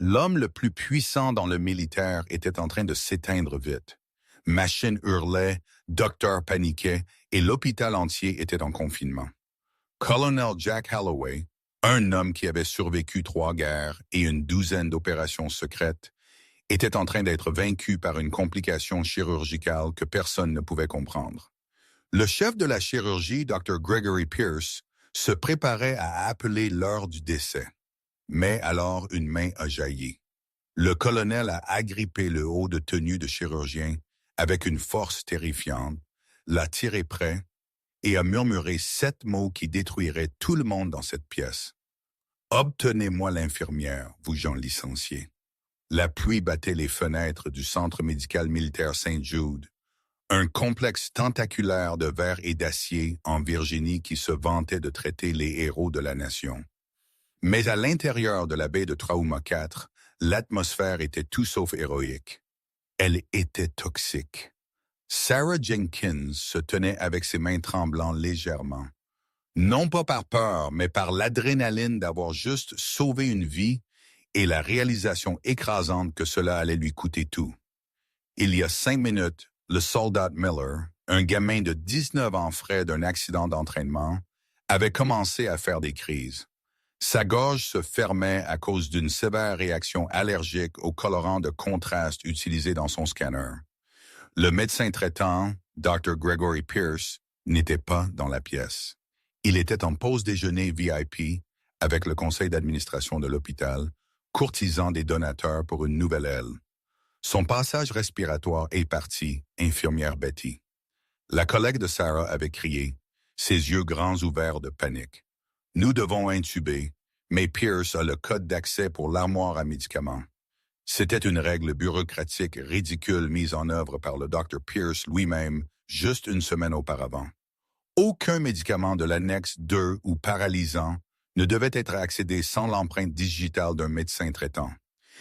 L'homme le plus puissant dans le militaire était en train de s'éteindre vite. Machines hurlaient, docteurs paniquaient et l'hôpital entier était en confinement. Colonel Jack Holloway, un homme qui avait survécu 3 guerres et une douzaine d'opérations secrètes, était en train d'être vaincu par une complication chirurgicale que personne ne pouvait comprendre. Le chef de la chirurgie, Dr. Gregory Pierce, se préparait à appeler l'heure du décès. Mais alors une main a jailli. Le colonel a agrippé le haut de tenue de chirurgien avec une force terrifiante, l'a tiré près et a murmuré 7 mots qui détruiraient tout le monde dans cette pièce. « Obtenez-moi l'infirmière, vous gens licenciés. » La pluie battait les fenêtres du Centre médical militaire Saint-Jude, un complexe tentaculaire de verre et d'acier en Virginie qui se vantait de traiter les héros de la nation. Mais à l'intérieur de la baie de Trauma 4, l'atmosphère était tout sauf héroïque. Elle était toxique. Sarah Jenkins se tenait avec ses mains tremblant légèrement. Non pas par peur, mais par l'adrénaline d'avoir juste sauvé une vie et la réalisation écrasante que cela allait lui coûter tout. Il y a 5 minutes, le soldat Miller, un gamin de 19 ans frais d'un accident d'entraînement, avait commencé à faire des crises. Sa gorge se fermait à cause d'une sévère réaction allergique au colorant de contraste utilisé dans son scanner. Le médecin traitant, Dr. Gregory Pierce, n'était pas dans la pièce. Il était en pause déjeuner VIP avec le conseil d'administration de l'hôpital, courtisant des donateurs pour une nouvelle aile. Son passage respiratoire est parti, infirmière Betty. La collègue de Sarah avait crié, ses yeux grands ouverts de panique. « Nous devons intuber, mais Pierce a le code d'accès pour l'armoire à médicaments. » C'était une règle bureaucratique ridicule mise en œuvre par le Dr. Pierce lui-même juste une semaine auparavant. Aucun médicament de l'annexe 2 ou paralysant ne devait être accédé sans l'empreinte digitale d'un médecin traitant.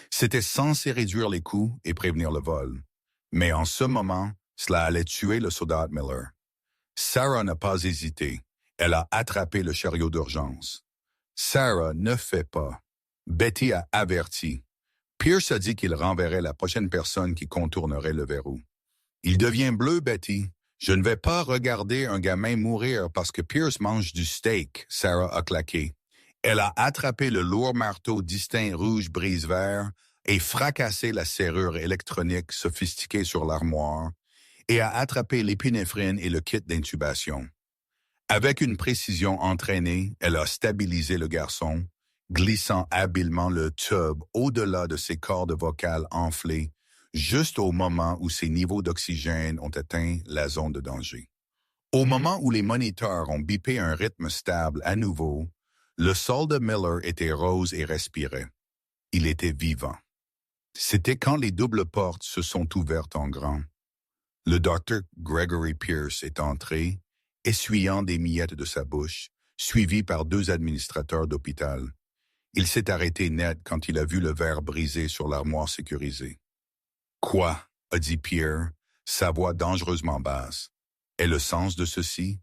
C'était censé réduire les coûts et prévenir le vol. Mais en ce moment, cela allait tuer le soldat Miller. Sarah n'a pas hésité. Elle a attrapé le chariot d'urgence. Sarah ne fait pas. Betty a averti. Pierce a dit qu'il renverrait la prochaine personne qui contournerait le verrou. « Il devient bleu, Betty. Je ne vais pas regarder un gamin mourir parce que Pierce mange du steak, » Sarah a claqué. Elle a attrapé le lourd marteau distinct rouge brise-vert et fracassé la serrure électronique sophistiquée sur l'armoire et a attrapé l'épinéphrine et le kit d'intubation. Avec une précision entraînée, elle a stabilisé le garçon, glissant habilement le tube au-delà de ses cordes vocales enflées, juste au moment où ses niveaux d'oxygène ont atteint la zone de danger. Au moment où les moniteurs ont bipé un rythme stable à nouveau, le soldat Miller était rose et respirait. Il était vivant. C'était quand les doubles portes se sont ouvertes en grand. Le Dr. Gregory Pierce est entré, essuyant des miettes de sa bouche, suivi par 2 administrateurs d'hôpital. Il s'est arrêté net quand il a vu le verre brisé sur l'armoire sécurisée. « Quoi ?» a dit Pierre, sa voix dangereusement basse. « Est le sens de ceci ?»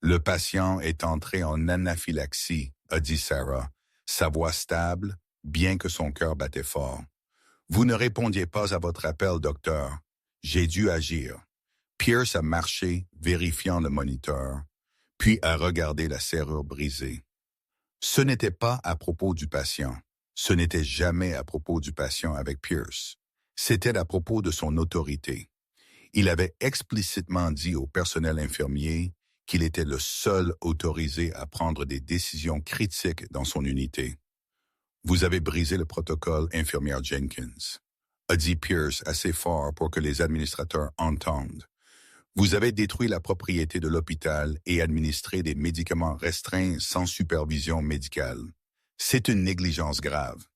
« Le patient est entré en anaphylaxie, » a dit Sarah, sa voix stable, bien que son cœur battait fort. « Vous ne répondiez pas à votre appel, docteur. J'ai dû agir. » Pierce a marché, vérifiant le moniteur, puis a regardé la serrure brisée. Ce n'était pas à propos du patient. Ce n'était jamais à propos du patient avec Pierce. C'était à propos de son autorité. Il avait explicitement dit au personnel infirmier qu'il était le seul autorisé à prendre des décisions critiques dans son unité. « Vous avez brisé le protocole, infirmière Jenkins », a dit Pierce assez fort pour que les administrateurs entendent. « Vous avez détruit la propriété de l'hôpital et administré des médicaments restreints sans supervision médicale. C'est une négligence grave. »«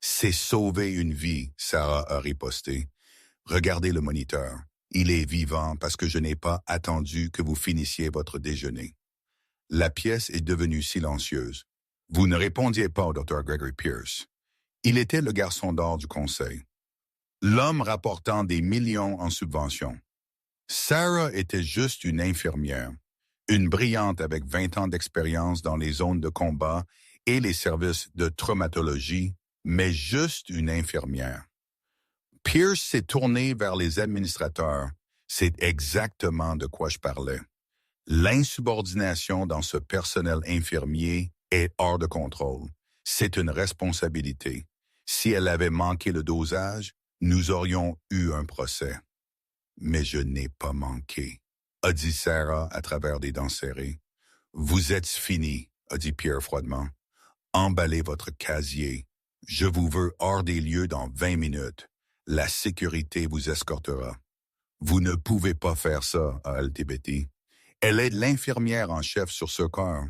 C'est sauver une vie, » Sarah a riposté. « Regardez le moniteur. Il est vivant parce que je n'ai pas attendu que vous finissiez votre déjeuner. » La pièce est devenue silencieuse. Vous ne répondiez pas au Dr. Gregory Pierce. Il était le garçon d'or du conseil. L'homme rapportant des millions en subventions. Sarah était juste une infirmière, une brillante avec 20 ans d'expérience dans les zones de combat et les services de traumatologie, mais juste une infirmière. Pierce s'est tourné vers les administrateurs. C'est exactement de quoi je parlais. L'insubordination dans ce personnel infirmier est hors de contrôle. C'est une responsabilité. Si elle avait manqué le dosage, nous aurions eu un procès. Mais je n'ai pas manqué, a dit Sarah à travers des dents serrées. Vous êtes fini, a dit Pierre froidement. Emballez votre casier. Je vous veux hors des lieux dans 20 minutes. La sécurité vous escortera. Vous ne pouvez pas faire ça, a LTBT. Elle est l'infirmière en chef sur ce corps.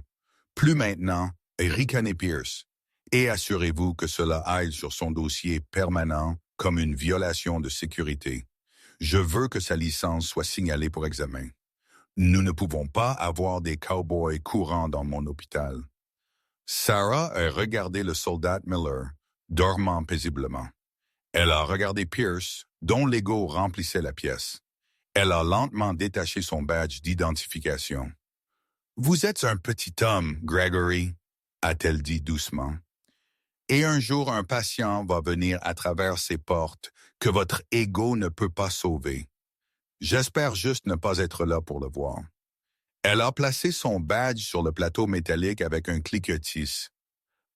Plus maintenant, ricanez Pierce. Et assurez-vous que cela aille sur son dossier permanent comme une violation de sécurité. Je veux que sa licence soit signalée pour examen. Nous ne pouvons pas avoir des cow-boys courant dans mon hôpital. Sarah a regardé le soldat Miller, dormant paisiblement. Elle a regardé Pierce, dont l'ego remplissait la pièce. Elle a lentement détaché son badge d'identification. « Vous êtes un petit homme, Gregory, » a-t-elle dit doucement. « Et un jour, un patient va venir à travers ces portes que votre ego ne peut pas sauver. J'espère juste ne pas être là pour le voir. » Elle a placé son badge sur le plateau métallique avec un cliquetis.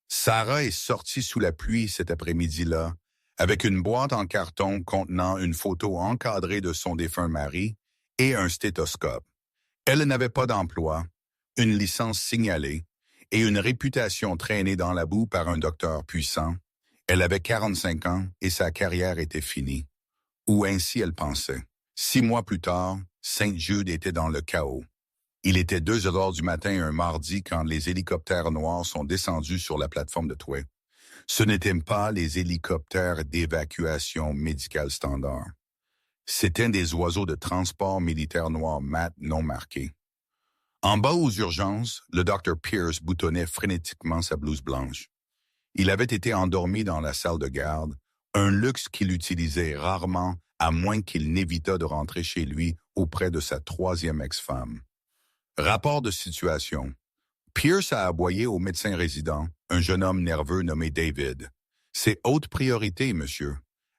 Sarah est sortie sous la pluie cet après-midi-là, avec une boîte en carton contenant une photo encadrée de son défunt mari et un stéthoscope. Elle n'avait pas d'emploi, une licence signalée et une réputation traînée dans la boue par un docteur puissant. Elle avait 45 ans et sa carrière était finie. Ou ainsi elle pensait. 6 mois plus tard, Saint-Jude était dans le chaos. Il était 2 heures du matin un mardi quand les hélicoptères noirs sont descendus sur la plateforme de Tway. Ce n'étaient pas les hélicoptères d'évacuation médicale standard. C'étaient des oiseaux de transport militaire noirs mat non marqués. En bas aux urgences, le Dr. Pierce boutonnait frénétiquement sa blouse blanche. Il avait été endormi dans la salle de garde, un luxe qu'il utilisait rarement à moins qu'il n'évitât de rentrer chez lui auprès de sa 3e ex-femme. Rapport de situation. Pierce a aboyé au médecin résident, un jeune homme nerveux nommé David. « C'est haute priorité, monsieur.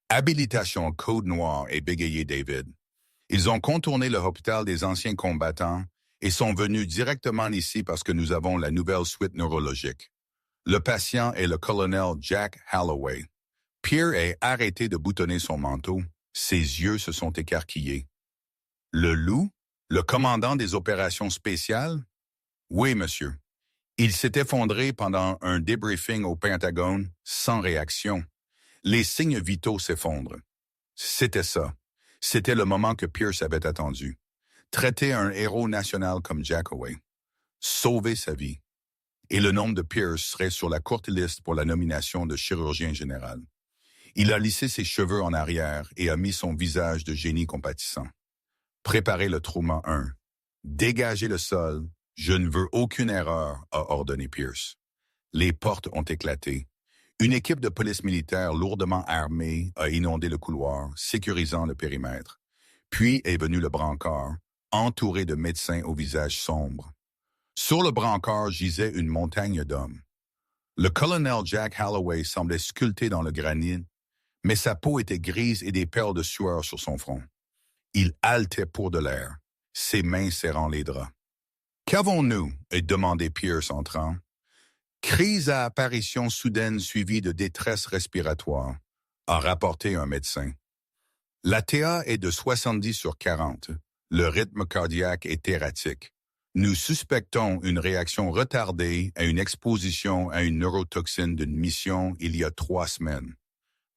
Habilitation code noir » et bégayé David. Ils ont contourné l'hôpital des anciens combattants et sont venus directement ici parce que nous avons la nouvelle suite neurologique. Le patient est le colonel Jack Holloway. Pierre est arrêté de boutonner son manteau. Ses yeux se sont écarquillés. « Le loup? Le commandant des opérations spéciales? » « Oui, monsieur. Il s'est effondré pendant un débriefing au Pentagone, sans réaction. Les signes vitaux s'effondrent. » C'était ça. C'était le moment que Pierce avait attendu. Traiter un héros national comme Jack Holloway. Sauver sa vie. Et le nom de Pierce serait sur la courte liste pour la nomination de chirurgien général. Il a lissé ses cheveux en arrière et a mis son visage de génie compatissant. Préparez le trauma 1. Dégagez le sol. Je ne veux aucune erreur, a ordonné Pierce. Les portes ont éclaté. Une équipe de police militaire lourdement armée a inondé le couloir, sécurisant le périmètre. Puis est venu le brancard, entouré de médecins au visage sombre. Sur le brancard gisait une montagne d'hommes. Le colonel Jack Holloway semblait sculpté dans le granit, mais sa peau était grise et des perles de sueur sur son front. Il haletait pour de l'air, ses mains serrant les draps. « Qu'avons-nous » a demandé Pierce entrant. « Crise à apparition soudaine suivie de détresse respiratoire », a rapporté un médecin. La TA est de 70/40. Le rythme cardiaque est erratique. Nous suspectons une réaction retardée à une exposition à une neurotoxine d'une mission il y a 3 semaines.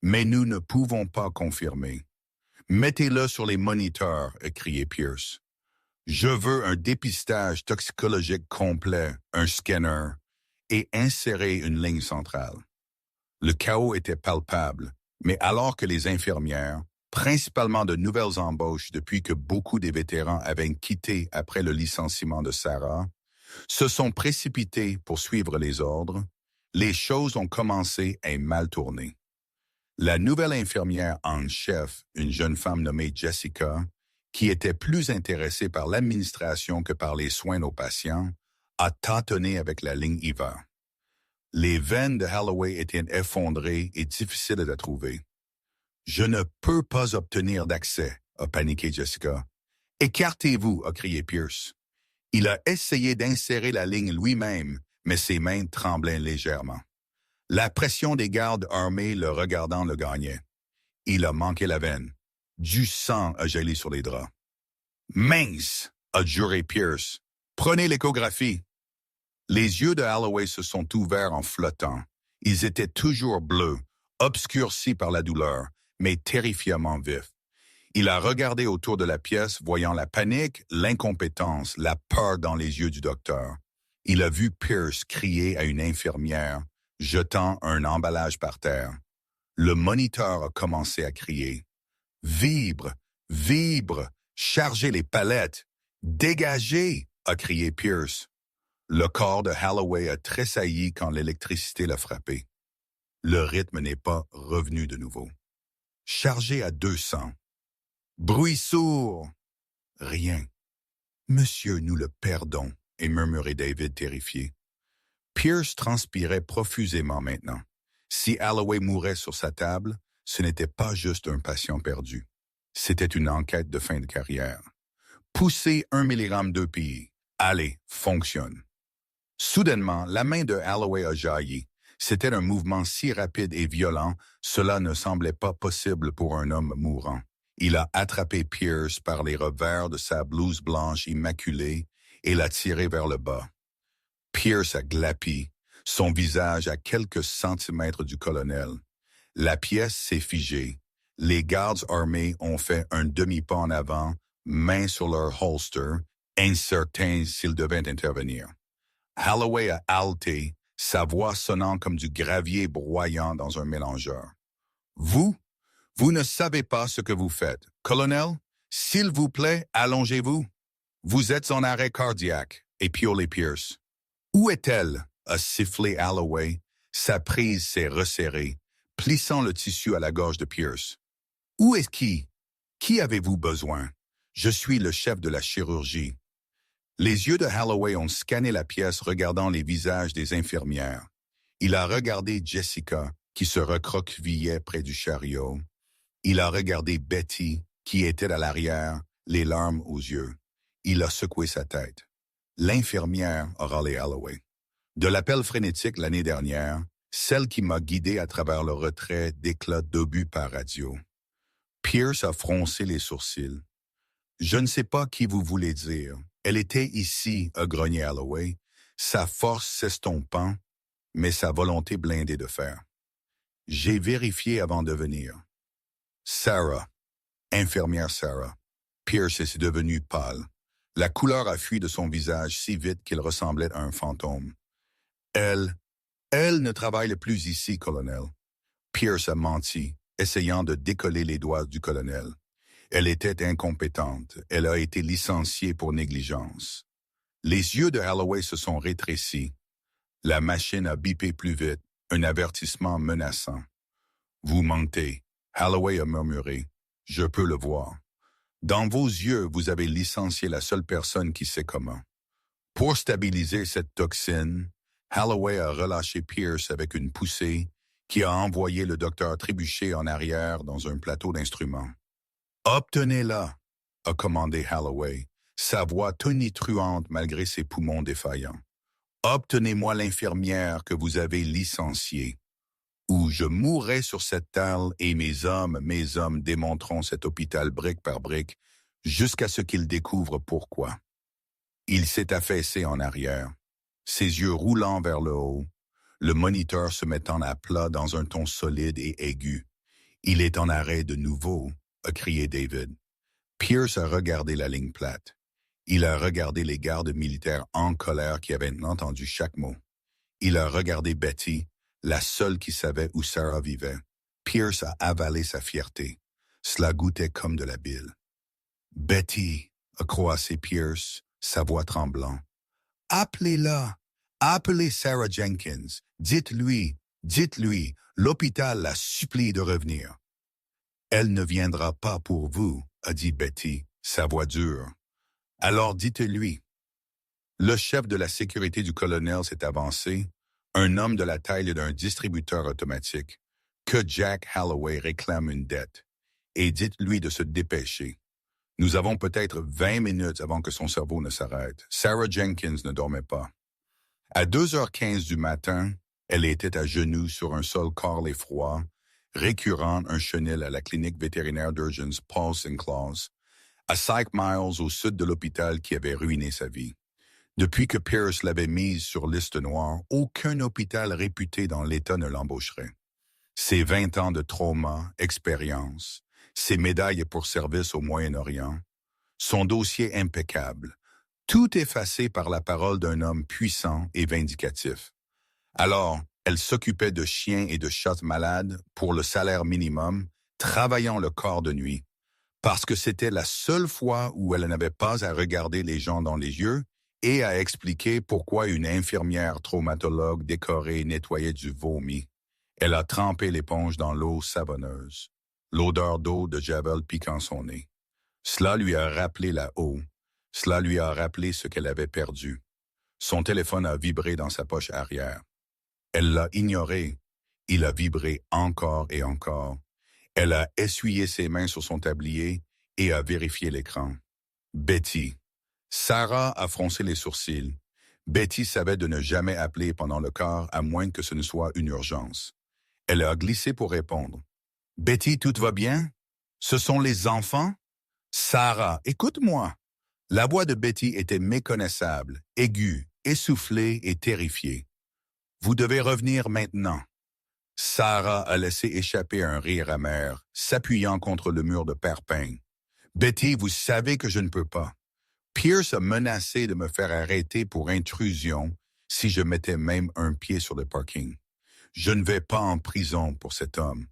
Mais nous ne pouvons pas confirmer. « Mettez-le sur les moniteurs » a crié Pierce. « Je veux un dépistage toxicologique complet, un scanner, et insérer une ligne centrale. » Le chaos était palpable, mais alors que les infirmières, principalement de nouvelles embauches depuis que beaucoup des vétérans avaient quitté après le licenciement de Sarah, se sont précipitées pour suivre les ordres, les choses ont commencé à mal tourner. La nouvelle infirmière en chef, une jeune femme nommée Jessica, qui était plus intéressée par l'administration que par les soins aux patients, a tâtonné avec la ligne IVA. Les veines de Holloway étaient effondrées et difficiles à trouver. « Je ne peux pas obtenir d'accès », a paniqué Jessica. « Écartez-vous », a crié Pierce. Il a essayé d'insérer la ligne lui-même, mais ses mains tremblaient légèrement. La pression des gardes armés le regardant le gagnait. Il a manqué la veine. Du sang a gelé sur les draps. « Mince !» a juré Pierce. « Prenez l'échographie. » Les yeux de Holloway se sont ouverts en flottant. Ils étaient toujours bleus, obscurcis par la douleur, mais terrifiamment vifs. Il a regardé autour de la pièce, voyant la panique, l'incompétence, la peur dans les yeux du docteur. Il a vu Pierce crier à une infirmière, jetant un emballage par terre. Le moniteur a commencé à crier. « Vibre! Vibre! Chargez les palettes! Dégagez! » a crié Pierce. Le corps de Holloway a tressailli quand l'électricité l'a frappé. Le rythme n'est pas revenu de nouveau. Chargé à 200. Bruit sourd. Rien. Monsieur, nous le perdons, et murmurait David terrifié. Pierce transpirait profusément maintenant. Si Holloway mourait sur sa table, ce n'était pas juste un patient perdu. C'était une enquête de fin de carrière. Poussez 1 milligramme d'EPI. Allez, fonctionne. Soudainement, la main de Holloway a jailli. C'était un mouvement si rapide et violent, cela ne semblait pas possible pour un homme mourant. Il a attrapé Pierce par les revers de sa blouse blanche immaculée et l'a tiré vers le bas. Pierce a glapi, son visage à quelques centimètres du colonel. La pièce s'est figée. Les gardes armés ont fait un demi-pas en avant, mains sur leur holster, incertains s'ils devaient intervenir. Holloway a haleté, sa voix sonnant comme du gravier broyant dans un mélangeur. « Vous ne savez pas ce que vous faites. Colonel, s'il vous plaît, allongez-vous. Vous êtes en arrêt cardiaque. » épiaulé Pierce. « Où est-elle » a sifflé Holloway. Sa prise s'est resserrée, plissant le tissu à la gorge de Pierce. « Où est qui? Qui avez-vous besoin? Je suis le chef de la chirurgie. » Les yeux de Holloway ont scanné la pièce regardant les visages des infirmières. Il a regardé Jessica, qui se recroquevillait près du chariot. Il a regardé Betty, qui était à l'arrière, les larmes aux yeux. Il a secoué sa tête. L'infirmière a râlé Holloway. De l'appel frénétique l'année dernière, celle qui m'a guidé à travers le retrait d'éclats d'obus par radio. Pierce a froncé les sourcils. « Je ne sais pas qui vous voulez dire. Elle était ici, » a grogné Holloway, sa force s'estompant, mais sa volonté blindée de fer. « J'ai vérifié avant de venir. » Sarah, infirmière Sarah. Pierce est devenu pâle. La couleur a fui de son visage si vite qu'il ressemblait à un fantôme. Elle ne travaille plus ici, colonel. Pierce a menti, essayant de décoller les doigts du colonel. Elle était incompétente. Elle a été licenciée pour négligence. Les yeux de Holloway se sont rétrécis. La machine a bipé plus vite, un avertissement menaçant. « Vous mentez », Holloway a murmuré. « Je peux le voir. Dans vos yeux, vous avez licencié la seule personne qui sait comment. » Pour stabiliser cette toxine, Holloway a relâché Pierce avec une poussée qui a envoyé le docteur trébucher en arrière dans un plateau d'instruments. « Obtenez-la », a commandé Holloway, sa voix tonitruante malgré ses poumons défaillants. « Obtenez-moi l'infirmière que vous avez licenciée, ou je mourrai sur cette table et mes hommes démonteront cet hôpital brique par brique jusqu'à ce qu'ils découvrent pourquoi. » Il s'est affaissé en arrière, ses yeux roulant vers le haut, le moniteur se mettant à plat dans un ton solide et aigu. « Il est en arrêt de nouveau », a crié David. Pierce a regardé la ligne plate. Il a regardé les gardes militaires en colère qui avaient entendu chaque mot. Il a regardé Betty, la seule qui savait où Sarah vivait. Pierce a avalé sa fierté. Cela goûtait comme de la bile. « Betty », a croassé Pierce, sa voix tremblant. « Appelez-la. Appelez Sarah Jenkins. Dites-lui, l'hôpital la supplie de revenir. » « Elle ne viendra pas pour vous, » a dit Betty, sa voix dure. « Alors dites-lui. » Le chef de la sécurité du colonel s'est avancé, un homme de la taille d'un distributeur automatique, que Jack Holloway réclame une dette, et dites-lui de se dépêcher. Nous avons peut-être 20 minutes avant que son cerveau ne s'arrête. Sarah Jenkins ne dormait pas. À 2h15 du matin, elle était à genoux sur un sol corps et froid, récurrent un chenil à la clinique vétérinaire d'urgence Paul Claus, à 5 miles au sud de l'hôpital qui avait ruiné sa vie. Depuis que Pierce l'avait mise sur liste noire, aucun hôpital réputé dans l'État ne l'embaucherait. Ses 20 ans de trauma, expérience, ses médailles pour service au Moyen-Orient, son dossier impeccable, tout effacé par la parole d'un homme puissant et vindicatif. Alors, elle s'occupait de chiens et de chats malades pour le salaire minimum, travaillant le corps de nuit, parce que c'était la seule fois où elle n'avait pas à regarder les gens dans les yeux et à expliquer pourquoi une infirmière traumatologue décorée nettoyait du vomi. Elle a trempé l'éponge dans l'eau savonneuse. L'odeur d'eau de Javel piquant son nez. Cela lui a rappelé la eau. Cela lui a rappelé ce qu'elle avait perdu. Son téléphone a vibré dans sa poche arrière. Elle l'a ignoré. Il a vibré encore et encore. Elle a essuyé ses mains sur son tablier et a vérifié l'écran. Betty. Sarah a froncé les sourcils. Betty savait de ne jamais appeler pendant le quart à moins que ce ne soit une urgence. Elle a glissé pour répondre. « Betty, tout va bien? Ce sont les enfants? » « Sarah, écoute-moi. » La voix de Betty était méconnaissable, aiguë, essoufflée et terrifiée. « Vous devez revenir maintenant. » Sarah a laissé échapper un rire amer, s'appuyant contre le mur de perpin. « Betty, vous savez que je ne peux pas. Pierce a menacé de me faire arrêter pour intrusion si je mettais même un pied sur le parking. Je ne vais pas en prison pour cet homme. »«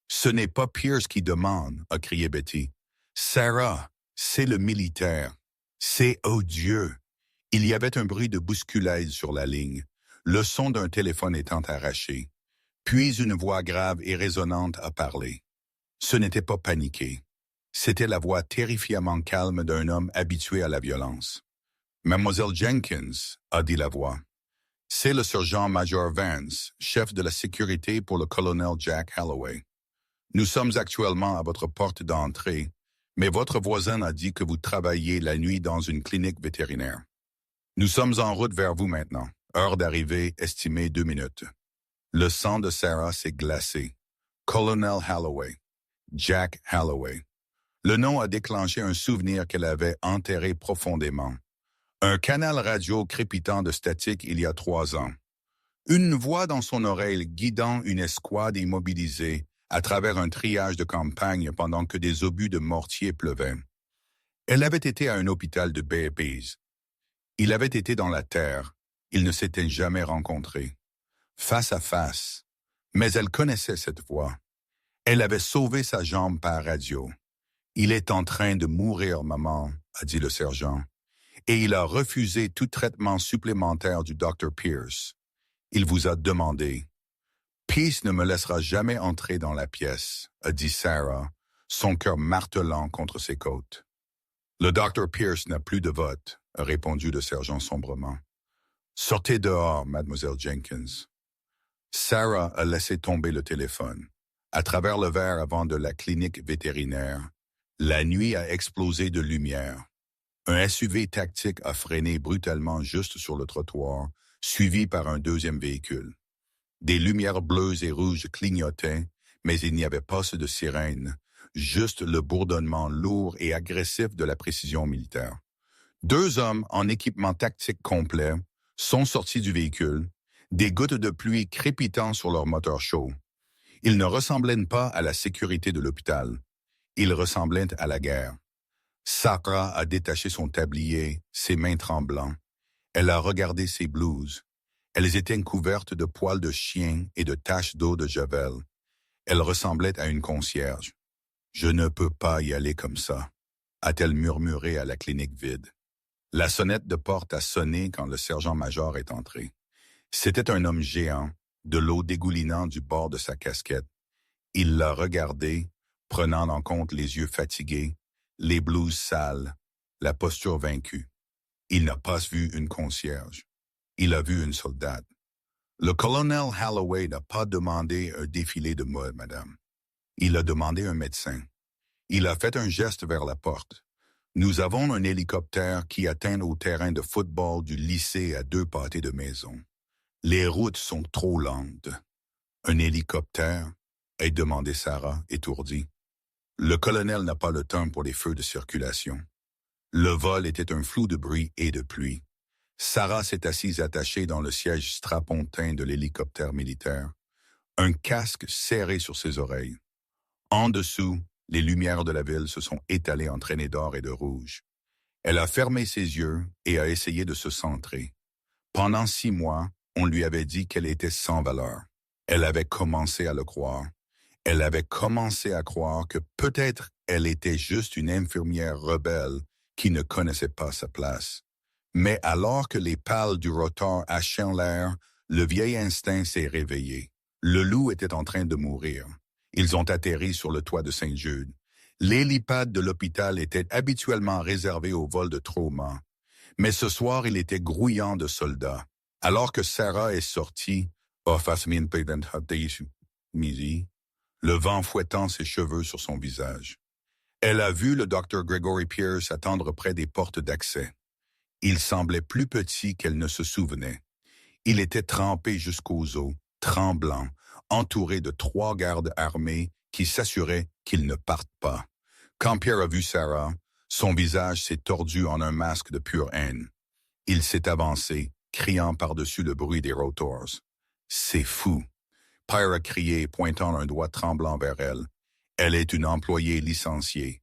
Ce n'est pas Pierce qui demande, » a crié Betty. « Sarah, c'est le militaire. C'est odieux. » Il y avait un bruit de bousculade sur la ligne, le son d'un téléphone étant arraché. Puis une voix grave et résonnante a parlé. Ce n'était pas paniqué. C'était la voix terrifiamment calme d'un homme habitué à la violence. « Mademoiselle Jenkins, » a dit la voix. « C'est le sergent-major Vance, chef de la sécurité pour le colonel Jack Holloway. Nous sommes actuellement à votre porte d'entrée, mais votre voisin a dit que vous travailliez la nuit dans une clinique vétérinaire. Nous sommes en route vers vous maintenant. Heure d'arrivée estimée 2 minutes. » Le sang de Sarah s'est glacé. Colonel Holloway. Jack Holloway. Le nom a déclenché un souvenir qu'elle avait enterré profondément. Un canal radio crépitant de statique il y a 3 ans. Une voix dans son oreille guidant une escouade immobilisée à travers un triage de campagne pendant que des obus de mortier pleuvaient. Elle avait été à un hôpital de Baebes. Il avait été dans la terre. Ils ne s'étaient jamais rencontrés. Face à face. Mais elle connaissait cette voix. Elle avait sauvé sa jambe par radio. « Il est en train de mourir, maman », a dit le sergent. Et il a refusé tout traitement supplémentaire du Dr. Pierce. Il vous a demandé. « Peace ne me laissera jamais entrer dans la pièce », a dit Sarah, son cœur martelant contre ses côtes. « Le Dr. Pierce n'a plus de vote », a répondu le sergent sombrement. « Sortez dehors, mademoiselle Jenkins. » Sarah a laissé tomber le téléphone. À travers le verre avant de la clinique vétérinaire, la nuit a explosé de lumière. Un SUV tactique a freiné brutalement juste sur le trottoir, suivi par un deuxième véhicule. Des lumières bleues et rouges clignotaient, mais il n'y avait pas de sirène, juste le bourdonnement lourd et agressif de la précision militaire. 2 hommes en équipement tactique complet sont sortis du véhicule, des gouttes de pluie crépitant sur leur moteur chaud. Ils ne ressemblaient pas à la sécurité de l'hôpital. Ils ressemblaient à la guerre. Sarah a détaché son tablier, ses mains tremblantes. Elle a regardé ses blouses. Elles étaient couvertes de poils de chien et de taches d'eau de javel. Elle ressemblait à une concierge. « Je ne peux pas y aller comme ça », a-t-elle murmuré à la clinique vide. La sonnette de porte a sonné quand le sergent-major est entré. C'était un homme géant, de l'eau dégoulinant du bord de sa casquette. Il l'a regardé, prenant en compte les yeux fatigués, les blouses sales, la posture vaincue. Il n'a pas vu une concierge. Il a vu une soldate. Le colonel Holloway n'a pas demandé un défilé de mode, madame. Il a demandé un médecin. Il a fait un geste vers la porte. Nous avons un hélicoptère qui atteint au terrain de football du lycée à 2 pâtés de maison. Les routes sont trop lentes. Un hélicoptère? A demandé Sarah, étourdie. Le colonel n'a pas le temps pour les feux de circulation. Le vol était un flou de bruit et de pluie. Sarah s'est assise attachée dans le siège strapontin de l'hélicoptère militaire, un casque serré sur ses oreilles. En dessous, les lumières de la ville se sont étalées en traînées d'or et de rouge. Elle a fermé ses yeux et a essayé de se centrer. Pendant 6 mois, on lui avait dit qu'elle était sans valeur. Elle avait commencé à le croire. Elle avait commencé à croire que peut-être elle était juste une infirmière rebelle qui ne connaissait pas sa place. Mais alors que les pales du rotor hachaient l'air, le vieil instinct s'est réveillé. Le loup était en train de mourir. Ils ont atterri sur le toit de Saint-Jude. L'hélipad de l'hôpital était habituellement réservé aux vols de trauma. Mais ce soir, il était grouillant de soldats. Alors que Sarah est sortie, le vent fouettant ses cheveux sur son visage. Elle a vu le Dr. Gregory Pierce attendre près des portes d'accès. Il semblait plus petit qu'elle ne se souvenait. Il était trempé jusqu'aux os, tremblant, entouré de 3 gardes armés qui s'assuraient qu'il ne parte pas. Quand Pierre a vu Sarah, son visage s'est tordu en un masque de pure haine. Il s'est avancé, criant par-dessus le bruit des rotors. « C'est fou !» Pierre a crié, pointant un doigt tremblant vers elle. Elle est une employée licenciée.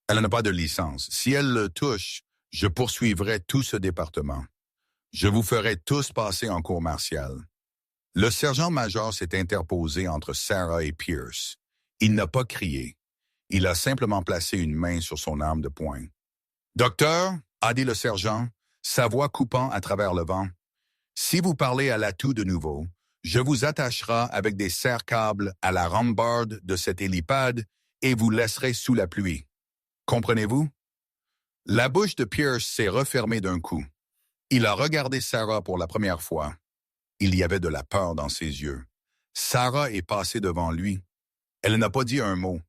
Elle n'a pas de licence. Si elle le touche, je poursuivrai tout ce département. Je vous ferai tous passer en cour martiale. Le sergent-major s'est interposé entre Sarah et Pierce. Il n'a pas crié. Il a simplement placé une main sur son arme de poing. « Docteur, a dit le sergent, sa voix coupant à travers le vent, si vous parlez à l'atout de nouveau, je vous attacherai avec des serre-câbles à la rambarde de cet hélipad et vous laisserai sous la pluie. Comprenez-vous? » La bouche de Pierce s'est refermée d'un coup. Il a regardé Sarah pour la première fois. Il y avait de la peur dans ses yeux. Sarah est passée devant lui. Elle n'a pas dit un mot.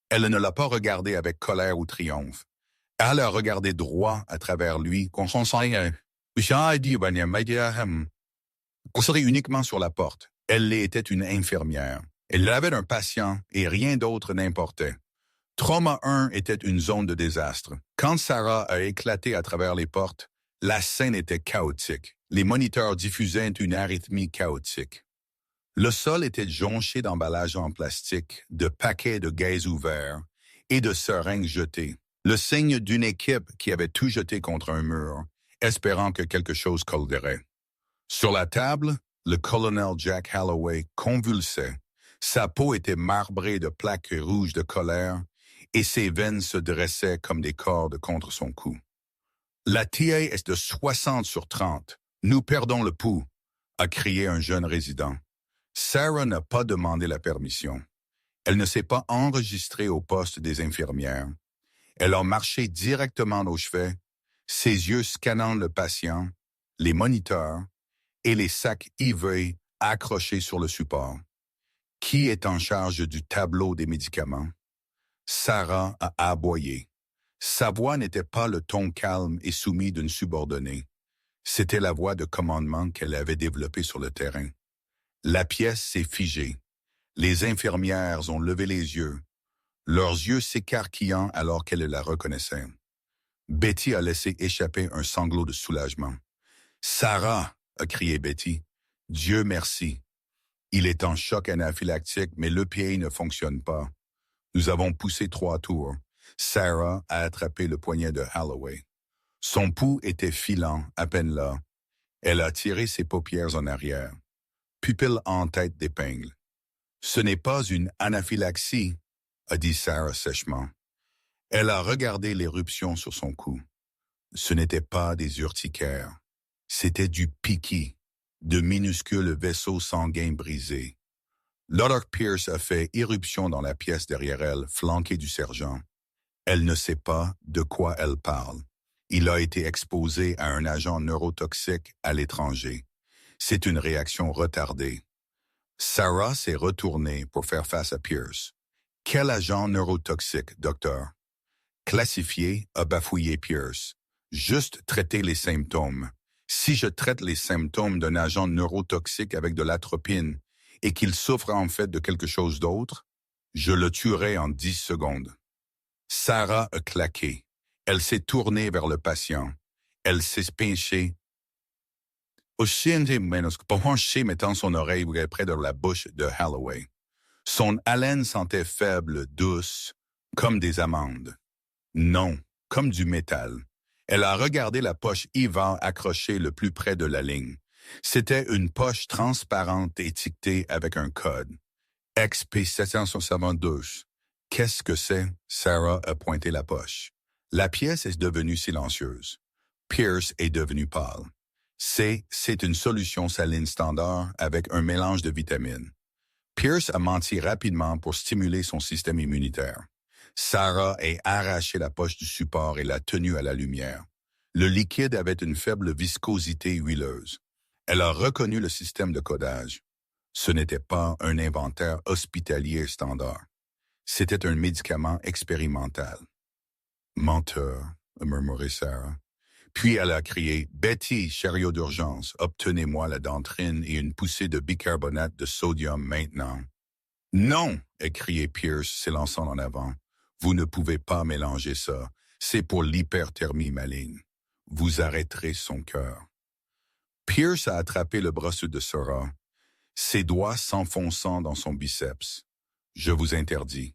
Elle ne l'a pas regardé avec colère ou triomphe. Elle a regardé droit à travers lui, concentrée uniquement sur la porte. Elle était une infirmière. Elle avait un patient et rien d'autre n'importait. Trauma 1 était une zone de désastre. Quand Sarah a éclaté à travers les portes, la scène était chaotique. Les moniteurs diffusaient une arythmie chaotique. Le sol était jonché d'emballages en plastique, de paquets de gaz ouverts et de seringues jetées. Le signe d'une équipe qui avait tout jeté contre un mur, espérant que quelque chose collerait. Sur la table, le colonel Jack Holloway convulsait. Sa peau était marbrée de plaques rouges de colère et ses veines se dressaient comme des cordes contre son cou. « La TA est de 60 sur 30. Nous perdons le pouls », a crié un jeune résident. Sarah n'a pas demandé la permission. Elle ne s'est pas enregistrée au poste des infirmières. Elle a marché directement au chevet, ses yeux scannant le patient, les moniteurs et les sacs IV accrochés sur le support. Qui est en charge du tableau des médicaments? Sarah a aboyé. Sa voix n'était pas le ton calme et soumis d'une subordonnée. C'était la voix de commandement qu'elle avait développée sur le terrain. La pièce s'est figée. Les infirmières ont levé les yeux, leurs yeux s'écarquillant alors qu'elle la reconnaissait. Betty a laissé échapper un sanglot de soulagement. « Sarah !» a crié Betty. « Dieu merci. Il est en choc anaphylactique, mais l'EPA ne fonctionne pas. Nous avons poussé 3 tours. » Sarah a attrapé le poignet de Holloway. Son pouls était filant, à peine là. Elle a tiré ses paupières en arrière. Pupille en tête d'épingle. « Ce n'est pas une anaphylaxie, » a dit Sarah sèchement. Elle a regardé l'éruption sur son cou. Ce n'était pas des urticaires. C'était du piqui, de minuscules vaisseaux sanguins brisés. Dr. Pierce a fait irruption dans la pièce derrière elle, flanquée du sergent. Elle ne sait pas de quoi elle parle. Il a été exposé à un agent neurotoxique à l'étranger. C'est une réaction retardée. Sarah s'est retournée pour faire face à Pierce. Quel agent neurotoxique, docteur? Classifié a bafouillé Pierce. Juste traiter les symptômes. Si je traite les symptômes d'un agent neurotoxique avec de l'atropine et qu'il souffre en fait de quelque chose d'autre, je le tuerai en 10 secondes. Sarah a claqué. Elle s'est tournée vers le patient. Elle s'est penchée. Penchée mettant son oreille près de la bouche de Holloway. Son haleine sentait faible, douce, comme des amandes. Non, comme du métal. Elle a regardé la poche Ivar accrochée le plus près de la ligne. C'était une poche transparente étiquetée avec un code. XP772. Qu'est-ce que c'est? Sarah a pointé la poche. La pièce est devenue silencieuse. Pierce est devenu pâle. C'est une solution saline standard avec un mélange de vitamines. Pierce a menti rapidement pour stimuler son système immunitaire. Sarah a arraché la poche du support et l'a tenue à la lumière. Le liquide avait une faible viscosité huileuse. Elle a reconnu le système de codage. Ce n'était pas un inventaire hospitalier standard. C'était un médicament expérimental. Menteur, a murmuré Sarah. Puis elle a crié « Betty, chariot d'urgence, obtenez-moi la dentrine et une poussée de bicarbonate de sodium maintenant. » « Non !» a crié Pierce, s'élançant en avant. « Vous ne pouvez pas mélanger ça. C'est pour l'hyperthermie maligne. Vous arrêterez son cœur. » Pierce a attrapé le bras de Sarah, ses doigts s'enfonçant dans son biceps. « Je vous interdis.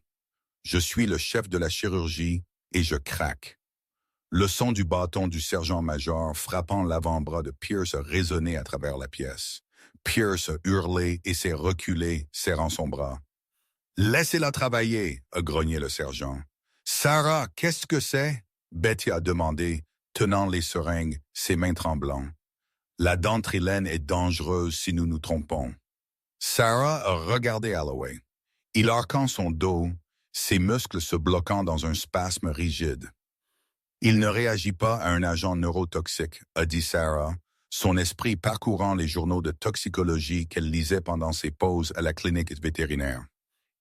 Je suis le chef de la chirurgie et je craque. » Le son du bâton du sergent-major frappant l'avant-bras de Pierce a résonné à travers la pièce. Pierce a hurlé et s'est reculé, serrant son bras. « Laissez-la travailler, » a grogné le sergent. « Sarah, qu'est-ce que c'est? » Betty a demandé, tenant les seringues, ses mains tremblantes. « La dentrilène est dangereuse si nous nous trompons. » Sarah a regardé Holloway. Il arquant son dos, ses muscles se bloquant dans un spasme rigide. « Il ne réagit pas à un agent neurotoxique, » a dit Sarah, son esprit parcourant les journaux de toxicologie qu'elle lisait pendant ses pauses à la clinique vétérinaire.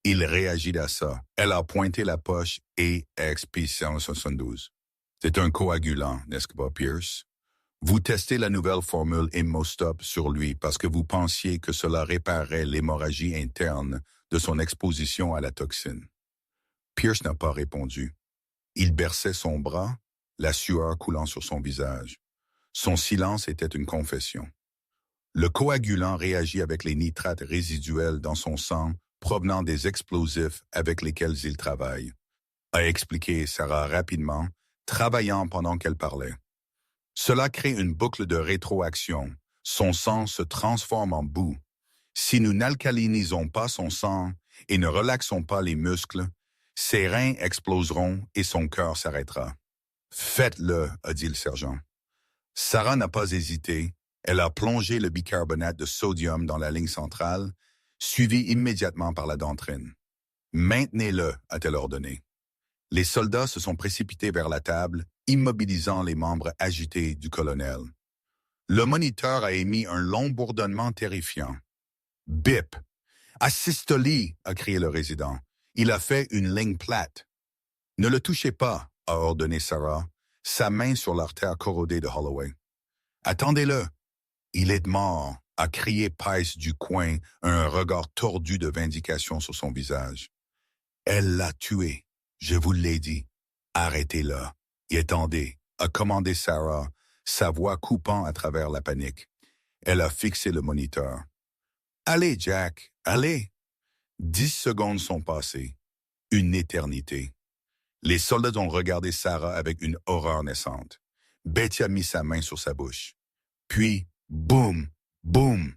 Il réagit à ça. Elle a pointé la poche et XP172. C'est un coagulant, n'est-ce pas, Pierce? Vous testez la nouvelle formule Immostop sur lui parce que vous pensiez que cela réparerait l'hémorragie interne de son exposition à la toxine. Pierce n'a pas répondu. Il berçait son bras, la sueur coulant sur son visage. Son silence était une confession. Le coagulant réagit avec les nitrates résiduels dans son sang provenant des explosifs avec lesquels il travaille, a expliqué Sarah rapidement, travaillant pendant qu'elle parlait. Cela crée une boucle de rétroaction. Son sang se transforme en boue. Si nous n'alcalinisons pas son sang et ne relaxons pas les muscles, ses reins exploseront et son cœur s'arrêtera. « Faites-le, » a dit le sergent. Sarah n'a pas hésité. Elle a plongé le bicarbonate de sodium dans la ligne centrale, suivi immédiatement par la dentrine. « Maintenez-le, » a-t-elle ordonné. Les soldats se sont précipités vers la table, immobilisant les membres agités du colonel. Le moniteur a émis un long bourdonnement terrifiant. « Bip! Asystolie! » a crié le résident. « Il a fait une ligne plate. »« Ne le touchez pas, » a ordonné Sarah, sa main sur l'artère corrodée de Holloway. « Attendez-le! »« Il est mort !» a crié Pice du coin, un regard tordu de vindication sur son visage. « Elle l'a tué, je vous l'ai dit. Arrêtez-le. Et attendez, » a commandé Sarah, sa voix coupant à travers la panique. Elle a fixé le moniteur. « Allez, Jack, allez !» 10 secondes sont passées. Une éternité. Les soldats ont regardé Sarah avec une horreur naissante. Betty a mis sa main sur sa bouche. Puis, boum, boum,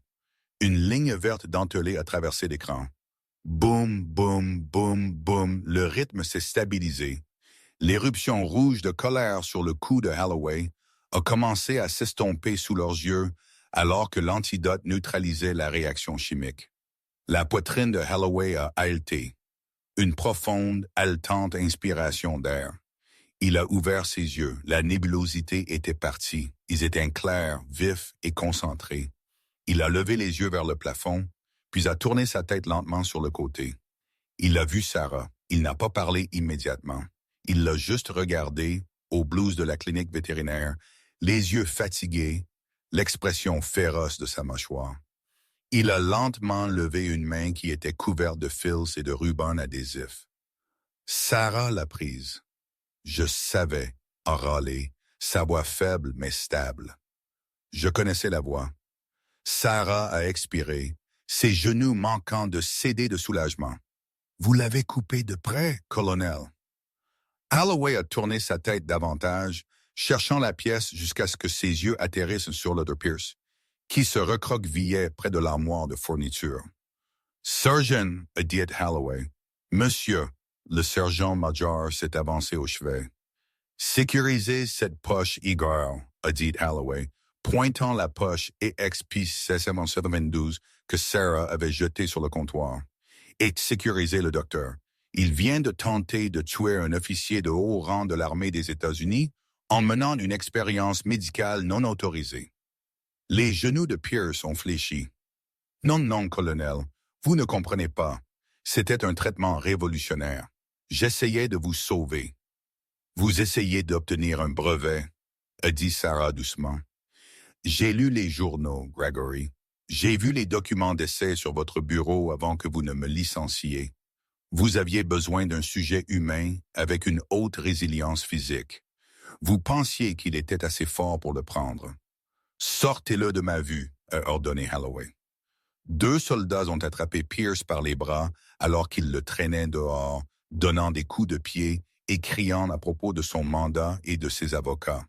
une ligne verte dentelée a traversé l'écran. Boum, boum, boum, boum, le rythme s'est stabilisé. L'éruption rouge de colère sur le cou de Holloway a commencé à s'estomper sous leurs yeux alors que l'antidote neutralisait la réaction chimique. La poitrine de Holloway a haleté. Une profonde, haletante inspiration d'air. Il a ouvert ses yeux. La nébulosité était partie. Ils étaient clairs, vifs et concentrés. Il a levé les yeux vers le plafond, puis a tourné sa tête lentement sur le côté. Il a vu Sarah. Il n'a pas parlé immédiatement. Il l'a juste regardée, au blouse de la clinique vétérinaire, les yeux fatigués, l'expression féroce de sa mâchoire. Il a lentement levé une main qui était couverte de fils et de rubans adhésifs. Sarah l'a prise. Je savais, a râlé, sa voix faible mais stable. Je connaissais la voix. Sarah a expiré, ses genoux manquant de céder de soulagement. Vous l'avez coupé de près, colonel. Holloway a tourné sa tête davantage, cherchant la pièce jusqu'à ce que ses yeux atterrissent sur le de Pierce, qui se recroquevillait près de l'armoire de fourniture. Sergeant, a dit Holloway. Monsieur, le sergent-major s'est avancé au chevet. Sécurisez cette poche, Igor, a dit Holloway, pointant la poche EXP 772 que Sarah avait jetée sur le comptoir. Et sécurisez le docteur. Il vient de tenter de tuer un officier de haut rang de l'armée des États-Unis en menant une expérience médicale non autorisée. Les genoux de Pierce ont fléchi. Non, non, colonel, vous ne comprenez pas. C'était un traitement révolutionnaire. J'essayais de vous sauver. Vous essayez d'obtenir un brevet, a dit Sarah doucement. J'ai lu les journaux, Gregory. J'ai vu les documents d'essai sur votre bureau avant que vous ne me licenciez. Vous aviez besoin d'un sujet humain avec une haute résilience physique. Vous pensiez qu'il était assez fort pour le prendre. Sortez-le de ma vue, a ordonné Holloway. 2 soldats ont attrapé Pierce par les bras alors qu'il le traînait dehors, donnant des coups de pied et criant à propos de son mandat et de ses avocats.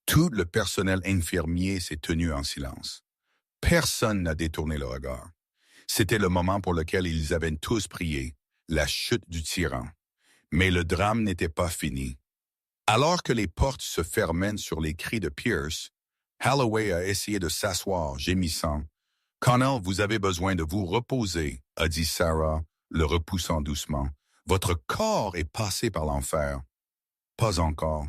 Tout le personnel infirmier s'est tenu en silence. Personne n'a détourné le regard. C'était le moment pour lequel ils avaient tous prié, la chute du tyran. Mais le drame n'était pas fini. Alors que les portes se fermaient sur les cris de Pierce, Holloway a essayé de s'asseoir, gémissant. « Connell, vous avez besoin de vous reposer, » a dit Sarah, le repoussant doucement. « Votre corps est passé par l'enfer. » Pas encore.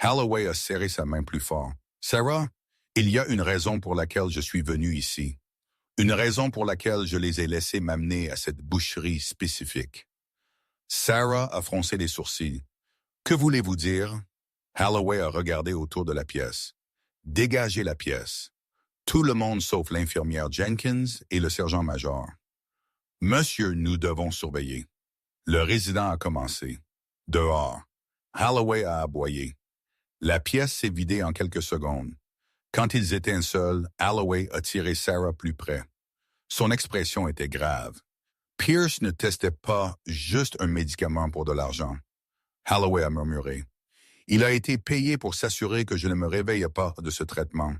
Holloway a serré sa main plus fort. « Sarah, il y a une raison pour laquelle je suis venu ici. Une raison pour laquelle je les ai laissés m'amener à cette boucherie spécifique. » Sarah a froncé les sourcils. « Que voulez-vous dire? » Holloway a regardé autour de la pièce. « Dégagez la pièce. Tout le monde sauf l'infirmière Jenkins et le sergent-major. »« Monsieur, nous devons surveiller. » Le résident a commencé. Dehors. Holloway a aboyé. La pièce s'est vidée en quelques secondes. Quand ils étaient seuls, Holloway a tiré Sarah plus près. Son expression était grave. Pierce ne testait pas juste un médicament pour de l'argent. Holloway a murmuré. Il a été payé pour s'assurer que je ne me réveille pas de ce traitement.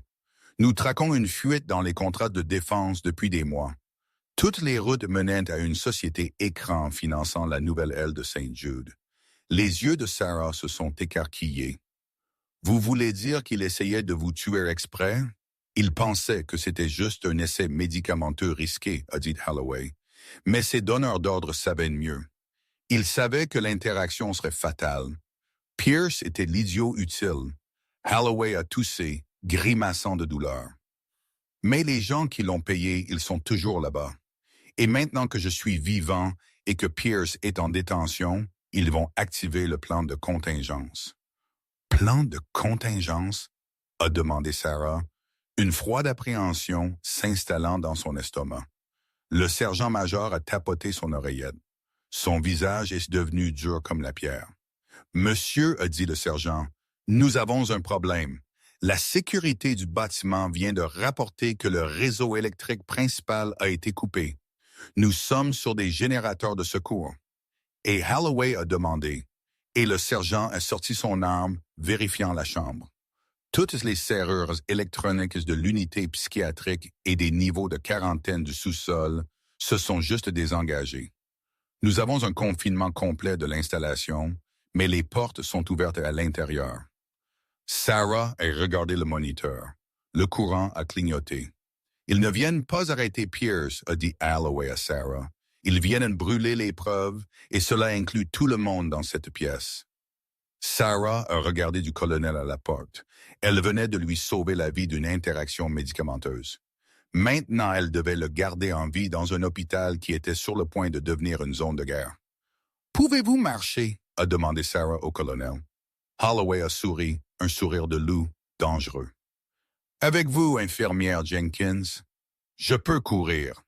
Nous traquons une fuite dans les contrats de défense depuis des mois. Toutes les routes menaient à une société écran finançant la nouvelle aile de St. Jude. Les yeux de Sarah se sont écarquillés. Vous voulez dire qu'il essayait de vous tuer exprès? Il pensait que c'était juste un essai médicamenteux risqué, a dit Holloway. Mais ses donneurs d'ordre savaient mieux. Ils savaient que l'interaction serait fatale. Pierce était l'idiot utile. Holloway a toussé, grimaçant de douleur. Mais les gens qui l'ont payé, ils sont toujours là-bas. Et maintenant que je suis vivant et que Pierce est en détention, ils vont activer le plan de contingence. Plan de contingence? A demandé Sarah, une froide appréhension s'installant dans son estomac. Le sergent-major a tapoté son oreillette. Son visage est devenu dur comme la pierre. « Monsieur, a dit le sergent, nous avons un problème. La sécurité du bâtiment vient de rapporter que le réseau électrique principal a été coupé. Nous sommes sur des générateurs de secours. » Et Holloway a demandé, et le sergent a sorti son arme, vérifiant la chambre. Toutes les serrures électroniques de l'unité psychiatrique et des niveaux de quarantaine du sous-sol se sont juste désengagées. Nous avons un confinement complet de l'installation, mais les portes sont ouvertes à l'intérieur. Sarah a regardé le moniteur. Le courant a clignoté. « Ils ne viennent pas arrêter Pierce, a dit Holloway à Sarah. Ils viennent brûler les preuves, et cela inclut tout le monde dans cette pièce. » Sarah a regardé du colonel à la porte. Elle venait de lui sauver la vie d'une interaction médicamenteuse. Maintenant, elle devait le garder en vie dans un hôpital qui était sur le point de devenir une zone de guerre. « Pouvez-vous marcher ?» a demandé Sarah au colonel. Holloway a souri, un sourire de loup, dangereux. « Avec vous, infirmière Jenkins, je peux courir. »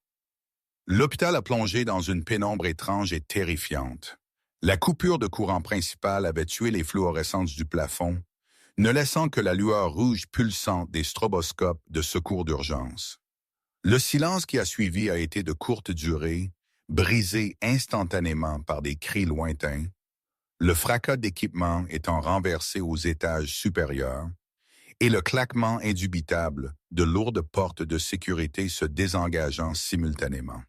L'hôpital a plongé dans une pénombre étrange et terrifiante. La coupure de courant principal avait tué les fluorescences du plafond, ne laissant que la lueur rouge pulsante des stroboscopes de secours d'urgence. Le silence qui a suivi a été de courte durée, brisé instantanément par des cris lointains, le fracas d'équipement étant renversé aux étages supérieurs, et le claquement indubitable de lourdes portes de sécurité se désengageant simultanément.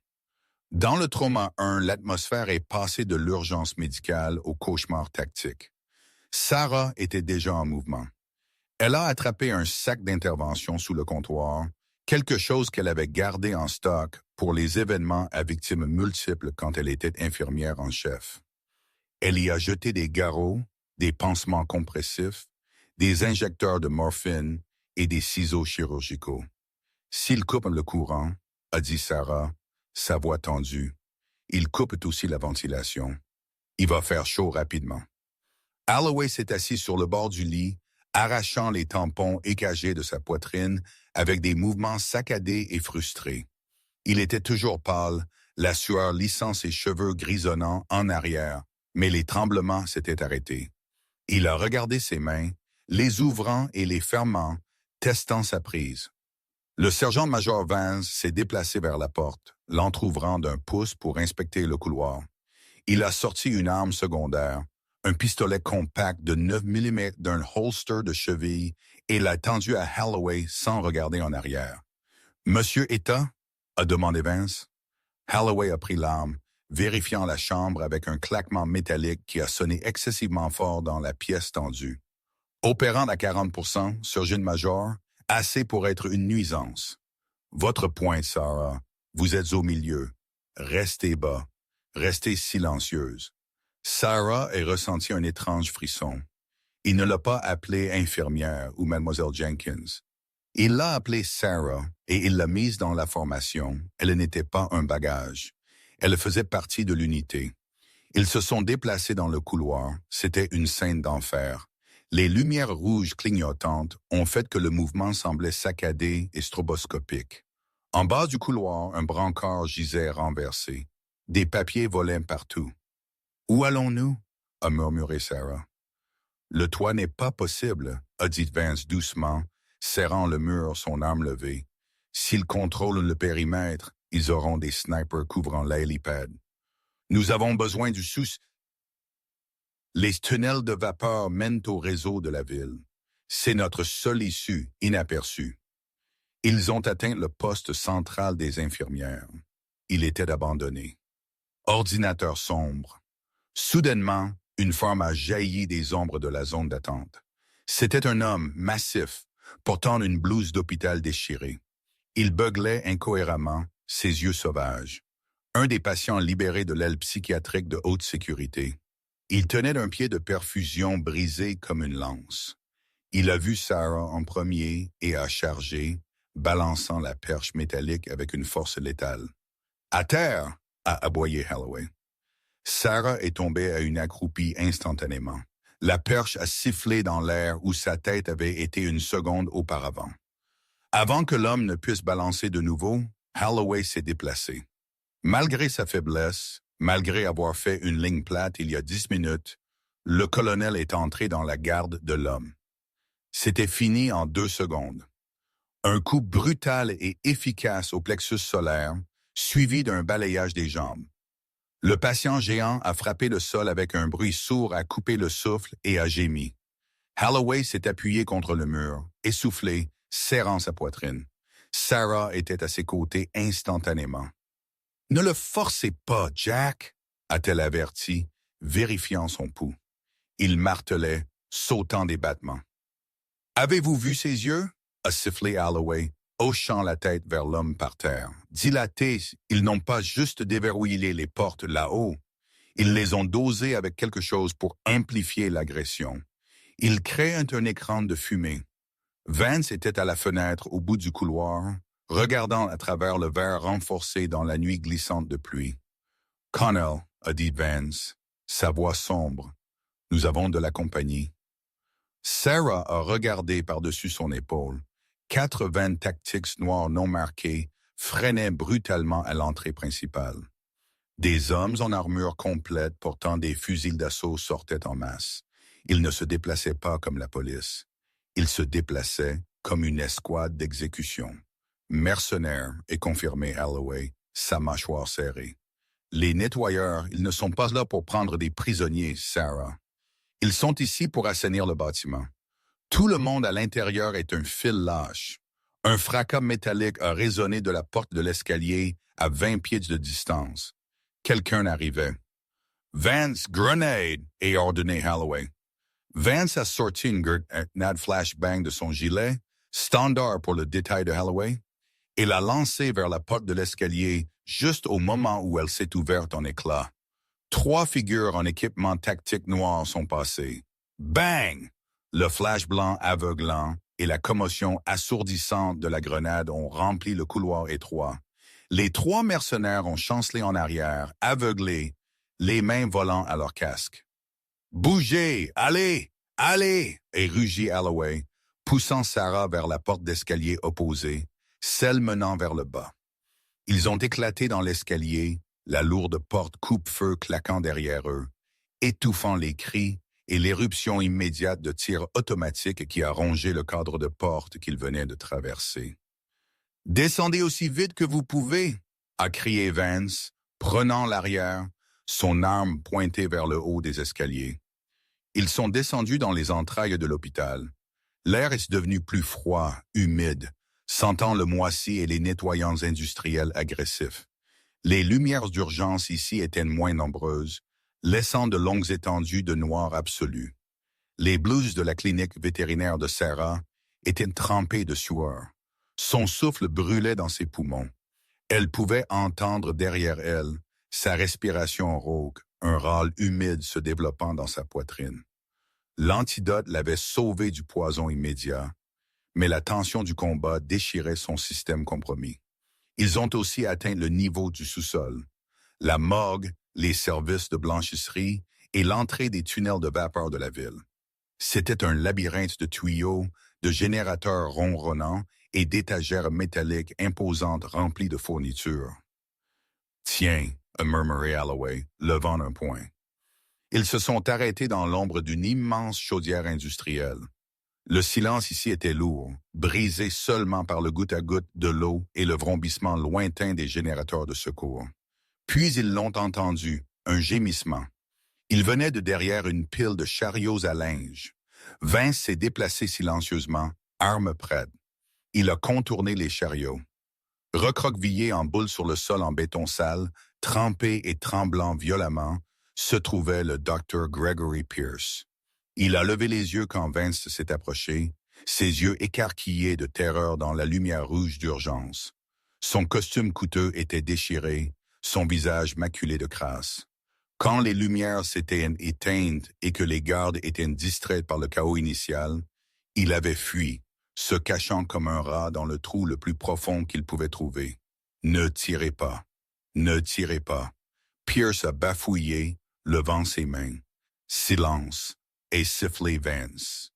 Dans le trauma 1, l'atmosphère est passée de l'urgence médicale au cauchemar tactique. Sarah était déjà en mouvement. Elle a attrapé un sac d'intervention sous le comptoir, quelque chose qu'elle avait gardé en stock pour les événements à victimes multiples quand elle était infirmière en chef. Elle y a jeté des garrots, des pansements compressifs, des injecteurs de morphine et des ciseaux chirurgicaux. « S'il coupe le courant, » a dit Sarah, sa voix tendue, « il coupe aussi la ventilation. Il va faire chaud rapidement. » Holloway s'est assis sur le bord du lit, arrachant les tampons écagés de sa poitrine avec des mouvements saccadés et frustrés. Il était toujours pâle, la sueur lissant ses cheveux grisonnants en arrière, mais les tremblements s'étaient arrêtés. Il a regardé ses mains, les ouvrant et les fermant, testant sa prise. Le sergent-major Vance s'est déplacé vers la porte, l'entr'ouvrant d'un pouce pour inspecter le couloir. Il a sorti une arme secondaire, un pistolet compact de 9 mm d'un holster de cheville et l'a tendu à Holloway sans regarder en arrière. « Monsieur Etta ?» a demandé Vance. Holloway a pris l'arme, vérifiant la chambre avec un claquement métallique qui a sonné excessivement fort dans la pièce tendue. Opérant à 40%, Sergent-Major, assez pour être une nuisance. Votre point, Sarah, vous êtes au milieu. Restez bas. Restez silencieuse. Sarah a ressenti un étrange frisson. Il ne l'a pas appelée infirmière ou Mademoiselle Jenkins. Il l'a appelée Sarah et il l'a mise dans la formation. Elle n'était pas un bagage. Elle faisait partie de l'unité. Ils se sont déplacés dans le couloir. C'était une scène d'enfer. Les lumières rouges clignotantes ont fait que le mouvement semblait saccadé et stroboscopique. En bas du couloir, un brancard gisait renversé. Des papiers volaient partout. « Où allons-nous » a murmuré Sarah. « Le toit n'est pas possible » a dit Vance doucement, serrant le mur, son arme levée. « S'ils contrôlent le périmètre, ils auront des snipers couvrant l'hélipad. Nous avons besoin du sous... » Les tunnels de vapeur mènent au réseau de la ville. C'est notre seule issue, inaperçue. Ils ont atteint le poste central des infirmières. Il était abandonné. Ordinateur sombre. Soudainement, une forme a jailli des ombres de la zone d'attente. C'était un homme massif, portant une blouse d'hôpital déchirée. Il beuglait incohérément, ses yeux sauvages. Un des patients libérés de l'aile psychiatrique de haute sécurité. Il tenait un pied de perfusion brisé comme une lance. Il a vu Sarah en premier et a chargé, balançant la perche métallique avec une force létale. « À terre !» a aboyé Holloway. Sarah est tombée à une accroupie instantanément. La perche a sifflé dans l'air où sa tête avait été une seconde auparavant. Avant que l'homme ne puisse balancer de nouveau, Holloway s'est déplacé. Malgré sa faiblesse, malgré avoir fait une ligne plate il y a 10 minutes, le colonel est entré dans la garde de l'homme. C'était fini en 2 secondes. Un coup brutal et efficace au plexus solaire, suivi d'un balayage des jambes. Le patient géant a frappé le sol avec un bruit sourd à couper le souffle et a gémi. Holloway s'est appuyé contre le mur, essoufflé, serrant sa poitrine. Sarah était à ses côtés instantanément. « Ne le forcez pas, Jack !» a-t-elle averti, vérifiant son pouls. Il martelait, sautant des battements. « Avez-vous vu ses yeux ?» a sifflé Holloway, hochant la tête vers l'homme par terre. Dilatés, ils n'ont pas juste déverrouillé les portes là-haut. Ils les ont dosées avec quelque chose pour amplifier l'agression. Ils créent un écran de fumée. Vance était à la fenêtre au bout du couloir, regardant à travers le verre renforcé dans la nuit glissante de pluie. « Connell, a dit Vance, sa voix sombre, nous avons de la compagnie. » Sarah a regardé par-dessus son épaule. 4 vannes tactiques noires non marquées freinaient brutalement à l'entrée principale. Des hommes en armure complète portant des fusils d'assaut sortaient en masse. Ils ne se déplaçaient pas comme la police. Ils se déplaçaient comme une escouade d'exécution. Mercenaires, et confirmé Holloway, sa mâchoire serrée. Les nettoyeurs, ils ne sont pas là pour prendre des prisonniers, Sarah. Ils sont ici pour assainir le bâtiment. Tout le monde à l'intérieur est un fil lâche. Un fracas métallique a résonné de la porte de l'escalier à 20 pieds de distance. Quelqu'un arrivait. « Vance, grenade !» a ordonné Holloway. Vance a sorti une grenade flashbang de son gilet, standard pour le détail de Holloway, et l'a lancée vers la porte de l'escalier juste au moment où elle s'est ouverte en éclats. 3 figures en équipement tactique noir sont passées. Bang! Le flash blanc aveuglant et la commotion assourdissante de la grenade ont rempli le couloir étroit. Les 3 mercenaires ont chancelé en arrière, aveuglés, les mains volant à leur casque. « Bougez! Allez! Allez! » et rugit Holloway, poussant Sarah vers la porte d'escalier opposée, celle menant vers le bas. Ils ont éclaté dans l'escalier, la lourde porte coupe-feu claquant derrière eux, étouffant les cris et l'éruption immédiate de tirs automatiques qui a rongé le cadre de porte qu'ils venaient de traverser. « Descendez aussi vite que vous pouvez !» a crié Vance, prenant l'arrière, son arme pointée vers le haut des escaliers. Ils sont descendus dans les entrailles de l'hôpital. L'air est devenu plus froid, humide, sentant le moisi et les nettoyants industriels agressifs. Les lumières d'urgence ici étaient moins nombreuses, laissant de longues étendues de noir absolu. Les blouses de la clinique vétérinaire de Sarah étaient trempées de sueur. Son souffle brûlait dans ses poumons. Elle pouvait entendre derrière elle sa respiration rauque, un râle humide se développant dans sa poitrine. L'antidote l'avait sauvée du poison immédiat, mais la tension du combat déchirait son système compromis. Ils ont aussi atteint le niveau du sous-sol. La morgue, les services de blanchisserie et l'entrée des tunnels de vapeur de la ville. C'était un labyrinthe de tuyaux, de générateurs ronronnants et d'étagères métalliques imposantes remplies de fournitures. « Tiens », a murmuré Holloway, levant un poing. Ils se sont arrêtés dans l'ombre d'une immense chaudière industrielle. Le silence ici était lourd, brisé seulement par le goutte-à-goutte de l'eau et le vrombissement lointain des générateurs de secours. Puis ils l'ont entendu, un gémissement. Il venait de derrière une pile de chariots à linge. Vance s'est déplacé silencieusement, arme prête. Il a contourné les chariots. Recroquevillé en boule sur le sol en béton sale, trempé et tremblant violemment, se trouvait le Dr. Gregory Pierce. Il a levé les yeux quand Vance s'est approché, ses yeux écarquillés de terreur dans la lumière rouge d'urgence. Son costume coûteux était déchiré, son visage maculé de crasse. Quand les lumières s'étaient éteintes et que les gardes étaient distraits par le chaos initial, il avait fui, se cachant comme un rat dans le trou le plus profond qu'il pouvait trouver. Ne tirez pas. Ne tirez pas. Pierce a bafouillé, levant ses mains. Silence, et sifflé Vance.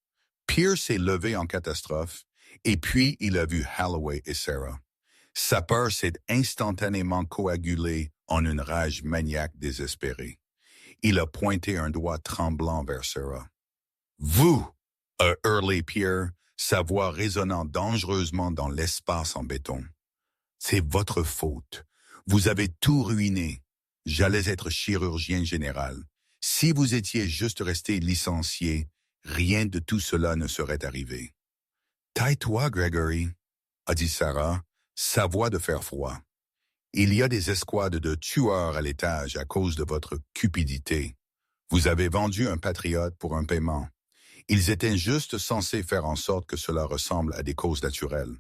Pierce s'est levé en catastrophe, et puis il a vu Holloway et Sarah. Sa peur s'est instantanément coagulée en une rage maniaque désespérée. Il a pointé un doigt tremblant vers Sarah. « Vous !» a hurlé Pierre, sa voix résonnant dangereusement dans l'espace en béton. « C'est votre faute. Vous avez tout ruiné. J'allais être chirurgien général. Si vous étiez juste resté licencié, rien de tout cela ne serait arrivé. »« Taille-toi, Gregory, » a dit Sarah, sa voix de fer froid. « Il y a des escouades de tueurs à l'étage à cause de votre cupidité. Vous avez vendu un patriote pour un paiement. Ils étaient juste censés faire en sorte que cela ressemble à des causes naturelles. »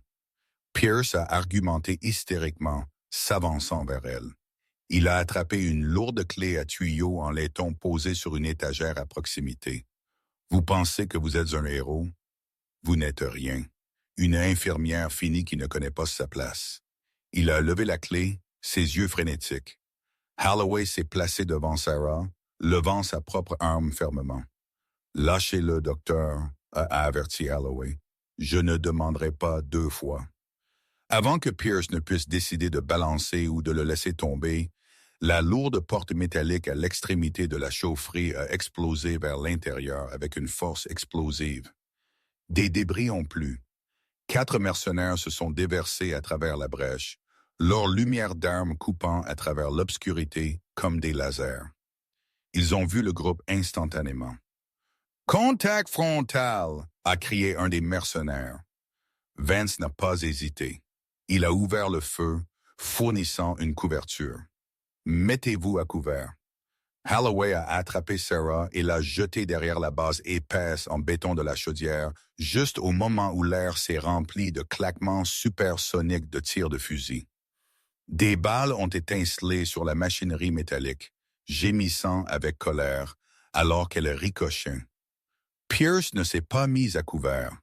Pierce a argumenté hystériquement, s'avançant vers elle. Il a attrapé une lourde clé à tuyaux en laiton posée sur une étagère à proximité. « Vous pensez que vous êtes un héros? Vous n'êtes rien. une infirmière finie qui ne connaît pas sa place. Il a levé la clé, ses yeux frénétiques. Holloway s'est placé devant Sarah, levant sa propre arme fermement. « Lâchez-le, docteur », a averti Holloway. « Je ne demanderai pas 2 fois. » Avant que Pierce ne puisse décider de balancer ou de le laisser tomber, la lourde porte métallique à l'extrémité de la chaufferie a explosé vers l'intérieur avec une force explosive. Des débris ont plu. 4 mercenaires se sont déversés à travers la brèche, leur lumière d'armes coupant à travers l'obscurité comme des lasers. Ils ont vu le groupe instantanément. « Contact frontal !» a crié un des mercenaires. Vance n'a pas hésité. Il a ouvert le feu, fournissant une couverture. « Mettez-vous à couvert. » Holloway a attrapé Sarah et l'a jetée derrière la base épaisse en béton de la chaudière, juste au moment où l'air s'est rempli de claquements supersoniques de tirs de fusil. Des balles ont étincelé sur la machinerie métallique, gémissant avec colère, alors qu'elle ricochait. Pierce ne s'est pas mis à couvert.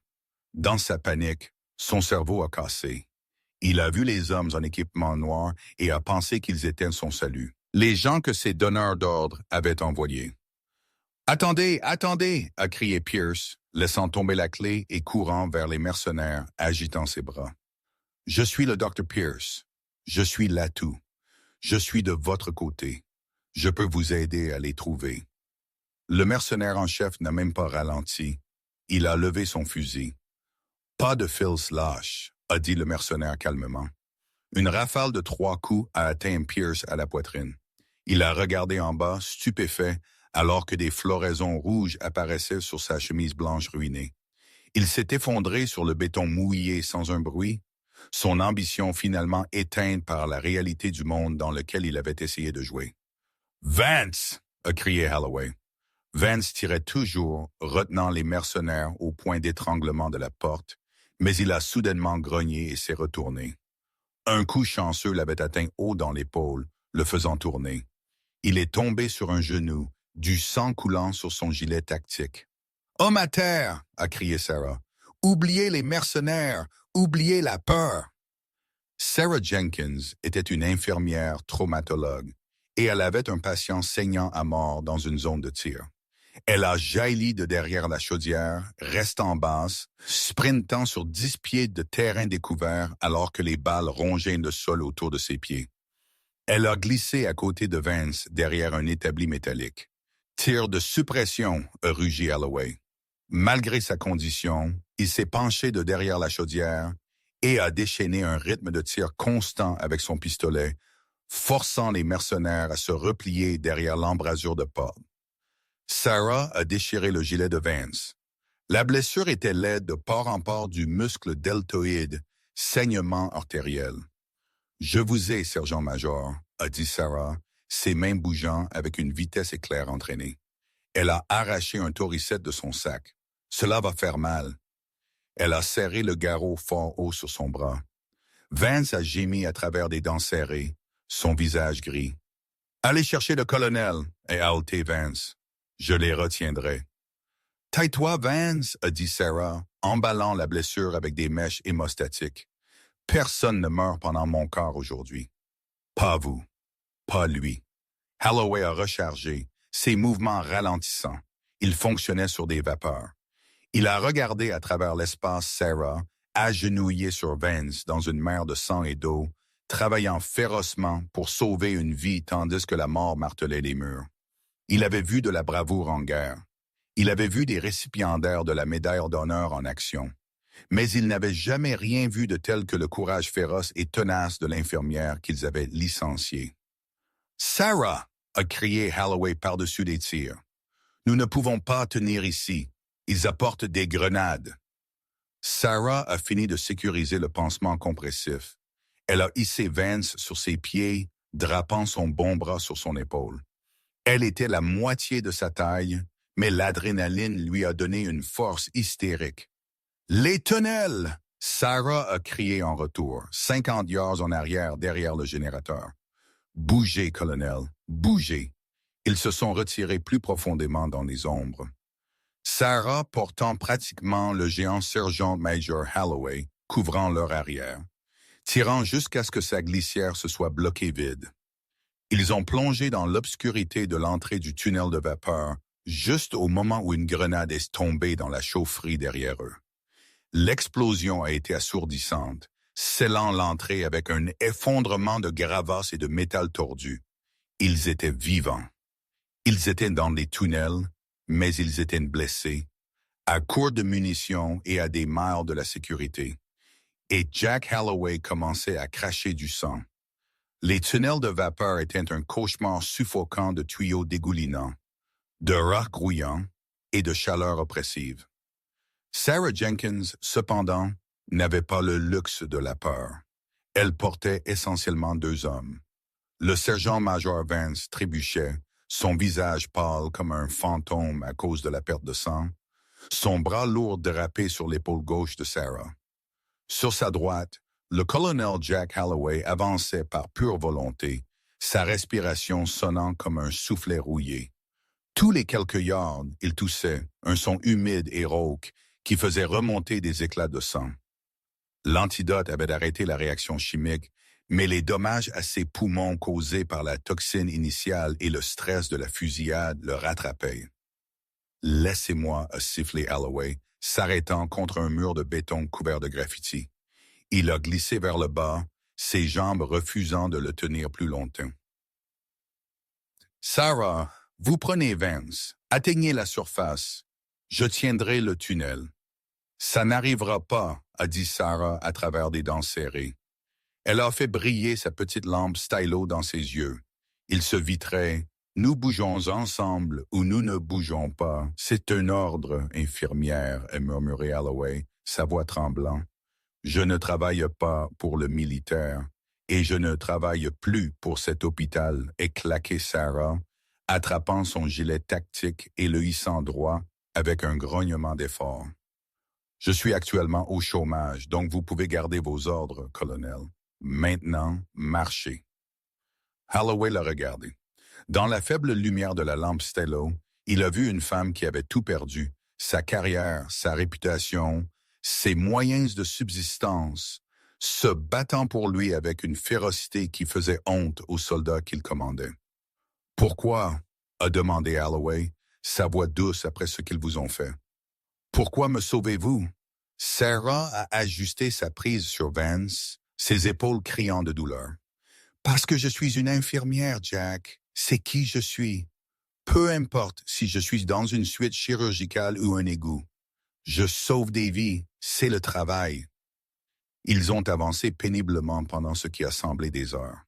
Dans sa panique, son cerveau a cassé. Il a vu les hommes en équipement noir et a pensé qu'ils étaient son salut. Les gens que ses donneurs d'ordre avaient envoyés. « Attendez, attendez !» a crié Pierce, laissant tomber la clé et courant vers les mercenaires, agitant ses bras. « Je suis le Dr. Pierce. Je suis l'atout. Je suis de votre côté. Je peux vous aider à les trouver. » Le mercenaire en chef n'a même pas ralenti. Il a levé son fusil. « Pas de fils lâche », a dit le mercenaire calmement. Une rafale de 3 coups a atteint Pierce à la poitrine. Il a regardé en bas, stupéfait, alors que des floraisons rouges apparaissaient sur sa chemise blanche ruinée. Il s'est effondré sur le béton mouillé sans un bruit, son ambition finalement éteinte par la réalité du monde dans lequel il avait essayé de jouer. « Vance !» a crié Holloway. Vance tirait toujours, retenant les mercenaires au point d'étranglement de la porte, mais il a soudainement grogné et s'est retourné. Un coup chanceux l'avait atteint haut dans l'épaule, le faisant tourner. Il est tombé sur un genou, du sang coulant sur son gilet tactique. « Homme à terre !» a crié Sarah. « Oubliez les mercenaires! Oubliez la peur! » Sarah Jenkins était une infirmière traumatologue et elle avait un patient saignant à mort dans une zone de tir. Elle a jailli de derrière la chaudière, restant basse, sprintant sur 10 pieds de terrain découvert alors que les balles rongeaient le sol autour de ses pieds. Elle a glissé à côté de Vance derrière un établi métallique. « Tir de suppression », a rugi Holloway. Malgré sa condition, il s'est penché de derrière la chaudière et a déchaîné un rythme de tir constant avec son pistolet, forçant les mercenaires à se replier derrière l'embrasure de porte. Sarah a déchiré le gilet de Vance. La blessure était laide de part en part du muscle deltoïde, saignement artériel. « Je vous ai, sergent-major », a dit Sarah, ses mains bougeant avec une vitesse éclair entraînée. Elle a arraché un torricette de son sac. « Cela va faire mal. » Elle a serré le garrot fort haut sur son bras. Vance a gémi à travers des dents serrées, son visage gris. « Allez chercher le colonel » a haleté Vance. « Je les retiendrai. »« Taille-toi, Vance » a dit Sarah, emballant la blessure avec des mèches hémostatiques. « Personne ne meurt pendant mon corps aujourd'hui. »« Pas vous. Pas lui. » Holloway a rechargé, ses mouvements ralentissant. Il fonctionnait sur des vapeurs. Il a regardé à travers l'espace Sarah, agenouillée sur Vance dans une mer de sang et d'eau, travaillant férocement pour sauver une vie tandis que la mort martelait les murs. Il avait vu de la bravoure en guerre. Il avait vu des récipiendaires de la médaille d'honneur en action. Mais il n'avait jamais rien vu de tel que le courage féroce et tenace de l'infirmière qu'ils avaient licenciée. « Sarah !» a crié Holloway par-dessus les tirs. « Nous ne pouvons pas tenir ici. Ils apportent des grenades. » Sarah a fini de sécuriser le pansement compressif. Elle a hissé Vance sur ses pieds, drapant son bon bras sur son épaule. Elle était la moitié de sa taille, mais l'adrénaline lui a donné une force hystérique. « Les tunnels !» Sarah a crié en retour, 50 yards en arrière derrière le générateur. « Bougez, colonel, bougez !» Ils se sont retirés plus profondément dans les ombres. Sarah portant pratiquement le géant sergent Major Holloway, couvrant leur arrière, tirant jusqu'à ce que sa glissière se soit bloquée vide. Ils ont plongé dans l'obscurité de l'entrée du tunnel de vapeur, juste au moment où une grenade est tombée dans la chaufferie derrière eux. L'explosion a été assourdissante, scellant l'entrée avec un effondrement de gravats et de métal tordu. Ils étaient vivants. Ils étaient dans les tunnels, mais ils étaient blessés, à court de munitions et à des miles de la sécurité. Et Jack Holloway commençait à cracher du sang. Les tunnels de vapeur étaient un cauchemar suffocant de tuyaux dégoulinants, de rats grouillants et de chaleur oppressive. Sarah Jenkins, cependant, n'avait pas le luxe de la peur. Elle portait essentiellement 2 hommes. Le sergent-major Vance trébuchait, son visage pâle comme un fantôme à cause de la perte de sang, son bras lourd drapé sur l'épaule gauche de Sarah. Sur sa droite, le colonel Jack Holloway avançait par pure volonté, sa respiration sonnant comme un soufflet rouillé. Tous les quelques yards, il toussait, un son humide et rauque qui faisait remonter des éclats de sang. L'antidote avait arrêté la réaction chimique, mais les dommages à ses poumons causés par la toxine initiale et le stress de la fusillade le rattrapaient. « Laissez-moi » a sifflé Holloway, s'arrêtant contre un mur de béton couvert de graffitis. Il a glissé vers le bas, ses jambes refusant de le tenir plus longtemps. « Sarah, vous prenez Vance, atteignez la surface. Je tiendrai le tunnel. »« Ça n'arrivera pas, » a dit Sarah à travers des dents serrées. Elle a fait briller sa petite lampe stylo dans ses yeux. Il se vitrait. « Nous bougeons ensemble ou nous ne bougeons pas. C'est un ordre, infirmière, » a murmuré Holloway, sa voix tremblant. « Je ne travaille pas pour le militaire et je ne travaille plus pour cet hôpital, » a claqué Sarah, attrapant son gilet tactique et le hissant droit avec un grognement d'effort. « Je suis actuellement au chômage, donc vous pouvez garder vos ordres, colonel. Maintenant, marchez. » Holloway l'a regardé. Dans la faible lumière de la lampe stylo, il a vu une femme qui avait tout perdu, sa carrière, sa réputation, ses moyens de subsistance, se battant pour lui avec une férocité qui faisait honte aux soldats qu'il commandait. « Pourquoi ?» a demandé Holloway, sa voix douce après ce qu'ils vous ont fait. « Pourquoi me sauvez-vous » Sarah a ajusté sa prise sur Vance, ses épaules criant de douleur. « Parce que je suis une infirmière, Jack. C'est qui je suis. Peu importe si je suis dans une suite chirurgicale ou un égout. Je sauve des vies, c'est le travail. » Ils ont avancé péniblement pendant ce qui a semblé des heures.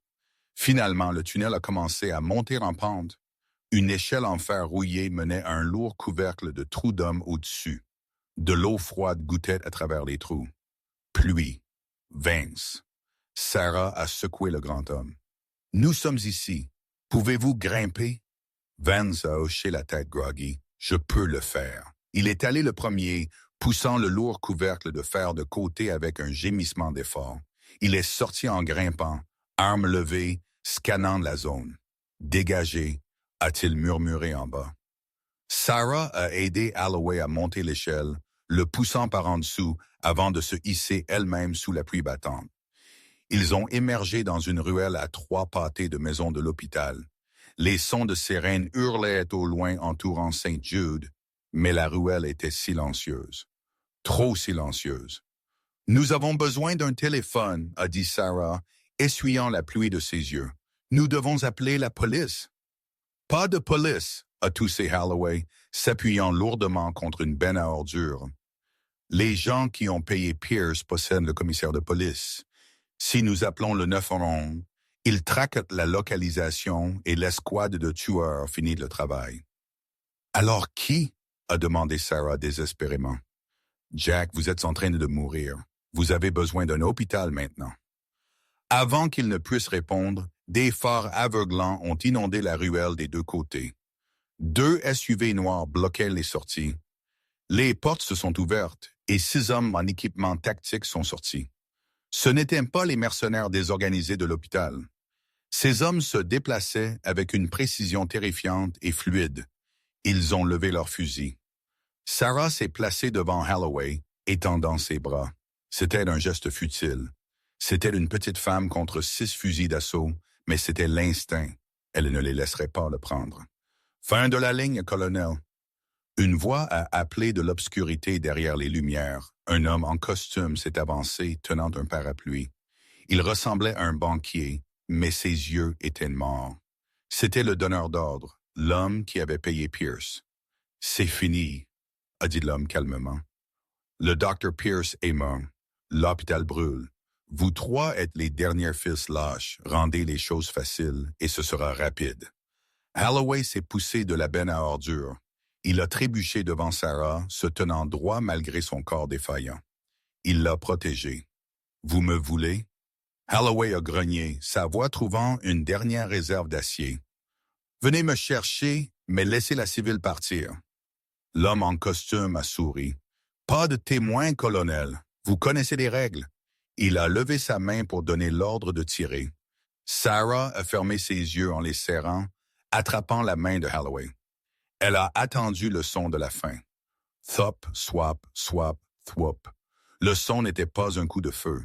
Finalement, le tunnel a commencé à monter en pente. Une échelle en fer rouillé menait à un lourd couvercle de trous d'hommes au-dessus. De l'eau froide gouttait à travers les trous. Pluie. Vance. Sarah a secoué le grand homme. « Nous sommes ici. Pouvez-vous grimper? » Vance a hoché la tête groggy. « Je peux le faire. » Il est allé le premier, poussant le lourd couvercle de fer de côté avec un gémissement d'effort. Il est sorti en grimpant, armes levées, scannant la zone. « Dégagé » a-t-il murmuré en bas. Sarah a aidé Holloway à monter l'échelle, le poussant par en dessous avant de se hisser elle-même sous la pluie battante. Ils ont émergé dans une ruelle à 3 pâtés de maisons de l'hôpital. Les sons de sirènes hurlaient au loin entourant Saint Jude, mais la ruelle était silencieuse. Trop silencieuse. « Nous avons besoin d'un téléphone, » a dit Sarah, essuyant la pluie de ses yeux. « Nous devons appeler la police. »« Pas de police, » a toussé Holloway, s'appuyant lourdement contre une benne à ordures. « Les gens qui ont payé Pierce possèdent le commissaire de police. Si nous appelons le 911, il traque la localisation et l'escouade de tueurs finit le travail. »« Alors qui ?» a demandé Sarah désespérément. « Jack, vous êtes en train de mourir. Vous avez besoin d'un hôpital maintenant. » Avant qu'il ne puisse répondre, des phares aveuglants ont inondé la ruelle des 2 côtés. 2 SUV noirs bloquaient les sorties. Les portes se sont ouvertes et 6 hommes en équipement tactique sont sortis. Ce n'étaient pas les mercenaires désorganisés de l'hôpital. Ces hommes se déplaçaient avec une précision terrifiante et fluide. Ils ont levé leurs fusils. Sarah s'est placée devant Holloway, étendant ses bras. C'était un geste futile. C'était une petite femme contre 6 fusils d'assaut, mais c'était l'instinct. Elle ne les laisserait pas le prendre. Fin de la ligne, colonel. Une voix a appelé de l'obscurité derrière les lumières. Un homme en costume s'est avancé, tenant un parapluie. Il ressemblait à un banquier, mais ses yeux étaient morts. C'était le donneur d'ordre, l'homme qui avait payé Pierce. « C'est fini », a dit l'homme calmement. « Le docteur Pierce est mort. L'hôpital brûle. Vous trois êtes les derniers fils lâches. Rendez les choses faciles, et ce sera rapide. » Holloway s'est poussé de la benne à ordures. Il a trébuché devant Sarah, se tenant droit malgré son corps défaillant. Il l'a protégée. « Vous me voulez? » Holloway a grogné, sa voix trouvant une dernière réserve d'acier. « Venez me chercher, mais laissez la civile partir. » L'homme en costume a souri. « Pas de témoin, colonel. Vous connaissez les règles. » Il a levé sa main pour donner l'ordre de tirer. Sarah a fermé ses yeux en les serrant, attrapant la main de Holloway. Elle a attendu le son de la fin. Thop, swap, swap, thwop. Le son n'était pas un coup de feu.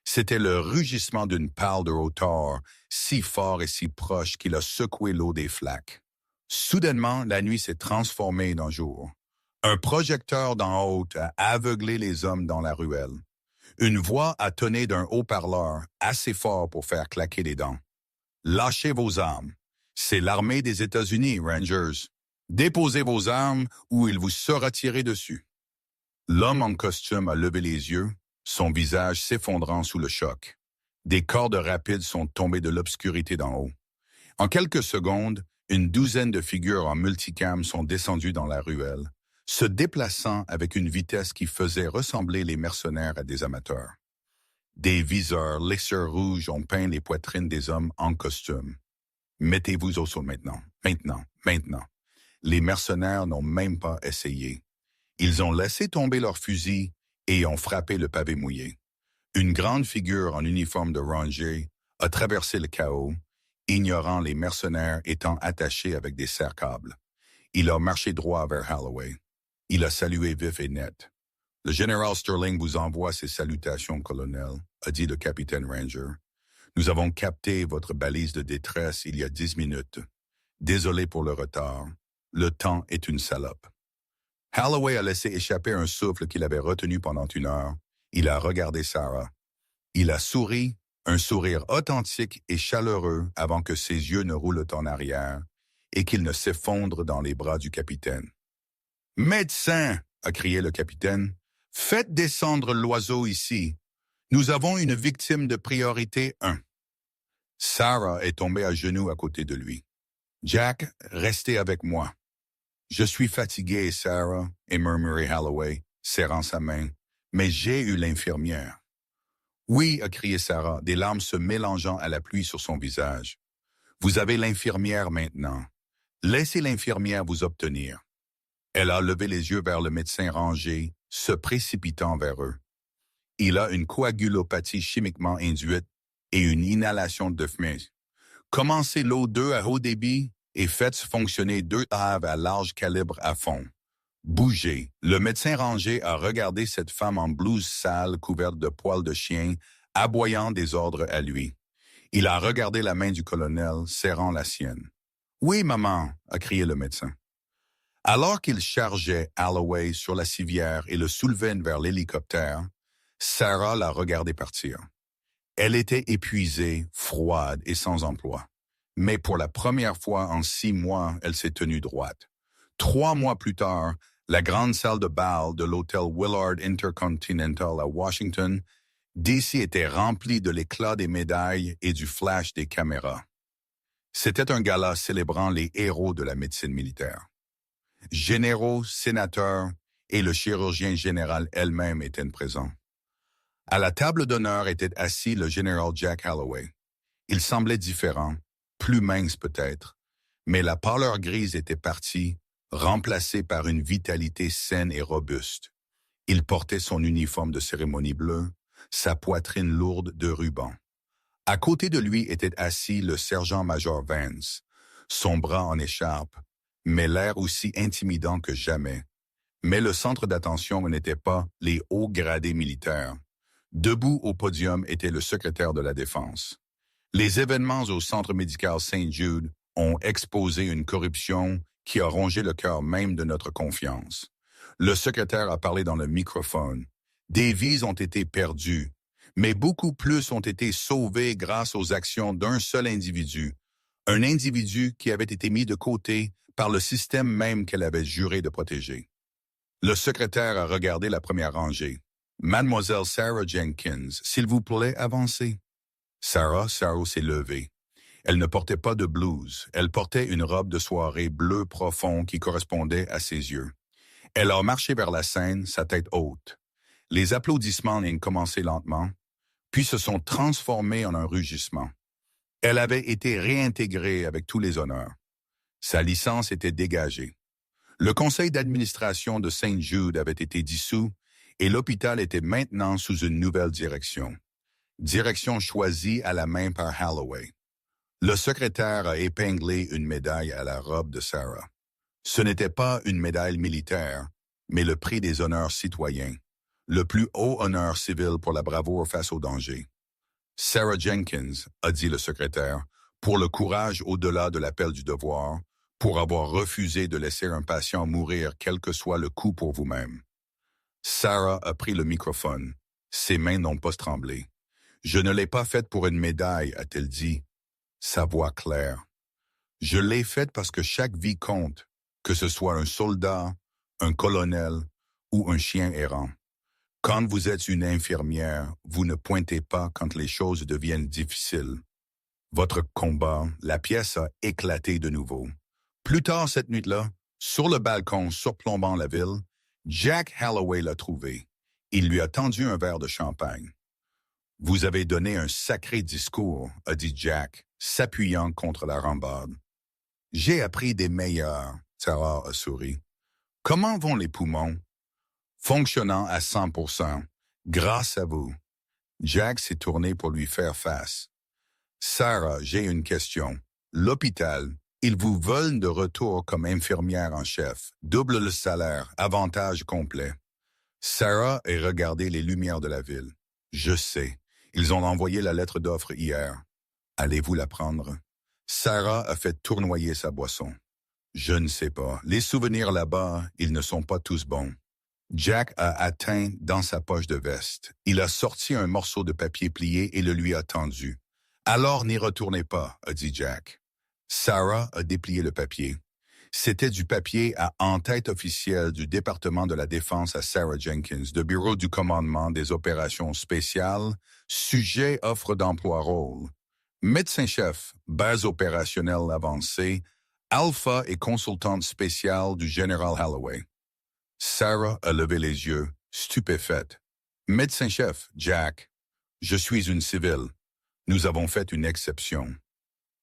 C'était le rugissement d'une pâle de rotor, si fort et si proche qu'il a secoué l'eau des flaques. Soudainement, la nuit s'est transformée en jour. Un projecteur d'en haut a aveuglé les hommes dans la ruelle. Une voix a tonné d'un haut-parleur assez fort pour faire claquer les dents. « Lâchez vos armes. C'est l'armée des États-Unis, Rangers. Déposez vos armes ou il vous sera tiré dessus. » L'homme en costume a levé les yeux, son visage s'effondrant sous le choc. Des cordes rapides sont tombées de l'obscurité d'en haut. En quelques secondes, une douzaine de figures en multicam sont descendues dans la ruelle, se déplaçant avec une vitesse qui faisait ressembler les mercenaires à des amateurs. Des viseurs laisseurs rouges ont peint les poitrines des hommes en costume. Mettez-vous au sol maintenant, maintenant, maintenant. Les mercenaires n'ont même pas essayé. Ils ont laissé tomber leurs fusils et ont frappé le pavé mouillé. Une grande figure en uniforme de ranger a traversé le chaos, ignorant les mercenaires étant attachés avec des serre-câbles. Il a marché droit vers Holloway. Il a salué vif et net. « Le général Sterling vous envoie ses salutations, colonel », a dit le capitaine Ranger. « Nous avons capté votre balise de détresse il y a 10 minutes. Désolé pour le retard. Le temps est une salope. » Holloway a laissé échapper un souffle qu'il avait retenu pendant 1 heure. Il a regardé Sarah. Il a souri, un sourire authentique et chaleureux avant que ses yeux ne roulent en arrière et qu'il ne s'effondre dans les bras du capitaine. « Médecin !» a crié le capitaine. « Faites descendre l'oiseau ici. Nous avons une victime de priorité 1. » Sarah est tombée à genoux à côté de lui. « Jack, restez avec moi. » « Je suis fatigué, Sarah, » et murmurait Holloway, serrant sa main, « mais j'ai eu l'infirmière. » « Oui, » a crié Sarah, des larmes se mélangeant à la pluie sur son visage. « Vous avez l'infirmière maintenant. Laissez l'infirmière vous obtenir. » Elle a levé les yeux vers le médecin rangé, se précipitant vers eux. « Il a une coagulopathie chimiquement induite et une inhalation de fumée. Commencez l'O2 à haut débit et faites fonctionner 2 laves à large calibre à fond. Bougez. » Le médecin rangé a regardé cette femme en blouse sale couverte de poils de chien, aboyant des ordres à lui. Il a regardé la main du colonel, serrant la sienne. « Oui, maman » a crié le médecin. Alors qu'il chargeait Holloway sur la civière et le soulevait vers l'hélicoptère, Sarah l'a regardé partir. Elle était épuisée, froide et sans emploi. Mais pour la première fois en 6 mois, elle s'est tenue droite. 3 mois plus tard, la grande salle de bal de l'hôtel Willard Intercontinental à Washington, D.C. était remplie de l'éclat des médailles et du flash des caméras. C'était un gala célébrant les héros de la médecine militaire. Généraux, sénateurs et le chirurgien général elle-même étaient présents. À la table d'honneur était assis le général Jack Holloway. Il semblait différent, plus mince peut-être, mais la pâleur grise était partie, remplacée par une vitalité saine et robuste. Il portait son uniforme de cérémonie bleu, sa poitrine lourde de rubans. À côté de lui était assis le sergent-major Vance, son bras en écharpe, mais l'air aussi intimidant que jamais. Mais le centre d'attention n'était pas les hauts gradés militaires. Debout au podium était le secrétaire de la Défense. Les événements au centre médical St. Jude ont exposé une corruption qui a rongé le cœur même de notre confiance. Le secrétaire a parlé dans le microphone. Des vies ont été perdues, mais beaucoup plus ont été sauvées grâce aux actions d'un seul individu, un individu qui avait été mis de côté par le système même qu'elle avait juré de protéger. Le secrétaire a regardé la première rangée. Mademoiselle Sarah Jenkins, s'il vous plaît, avancez. Sarah s'est levée. Elle ne portait pas de blouse. Elle portait une robe de soirée bleu profond qui correspondait à ses yeux. Elle a marché vers la scène, sa tête haute. Les applaudissements ont commencé lentement, puis se sont transformés en un rugissement. Elle avait été réintégrée avec tous les honneurs. Sa licence était dégagée. Le conseil d'administration de St. Jude avait été dissous et l'hôpital était maintenant sous une nouvelle direction. Direction choisie à la main par Holloway. Le secrétaire a épinglé une médaille à la robe de Sarah. Ce n'était pas une médaille militaire, mais le prix des honneurs citoyens, le plus haut honneur civil pour la bravoure face au danger. Sarah Jenkins, a dit le secrétaire, pour le courage au-delà de l'appel du devoir, pour avoir refusé de laisser un patient mourir quel que soit le coût pour vous-même. Sarah a pris le microphone. Ses mains n'ont pas tremblé. « Je ne l'ai pas faite pour une médaille, a-t-elle dit, sa voix claire. Je l'ai faite parce que chaque vie compte, que ce soit un soldat, un colonel ou un chien errant. Quand vous êtes une infirmière, vous ne pointez pas quand les choses deviennent difficiles. Votre combat, la pièce a éclaté de nouveau. Plus tard cette nuit-là, sur le balcon surplombant la ville, Jack Holloway l'a trouvé. Il lui a tendu un verre de champagne. « Vous avez donné un sacré discours, » a dit Jack, s'appuyant contre la rambarde. « J'ai appris des meilleurs, » Sarah a souri. « Comment vont les poumons? » « Fonctionnant à 100%, grâce à vous. » Jack s'est tourné pour lui faire face. « Sarah, j'ai une question. L'hôpital, ils vous veulent de retour comme infirmière en chef. Double le salaire, avantage complet. » Sarah a regardé les lumières de la ville. « Je sais. Ils ont envoyé la lettre d'offre hier. Allez-vous la prendre? » Sarah a fait tournoyer sa boisson. « Je ne sais pas. Les souvenirs là-bas, ils ne sont pas tous bons. » Jack a atteint dans sa poche de veste. Il a sorti un morceau de papier plié et le lui a tendu. « Alors n'y retournez pas, » a dit Jack. Sarah a déplié le papier. C'était du papier à en-tête officielle du département de la Défense à Sarah Jenkins, de bureau du commandement des opérations spéciales, sujet offre d'emploi rôle. Médecin-chef, base opérationnelle avancée, alpha et consultante spéciale du général Holloway. Sarah a levé les yeux, stupéfaite. « Médecin-chef, Jack, je suis une civile. Nous avons fait une exception. »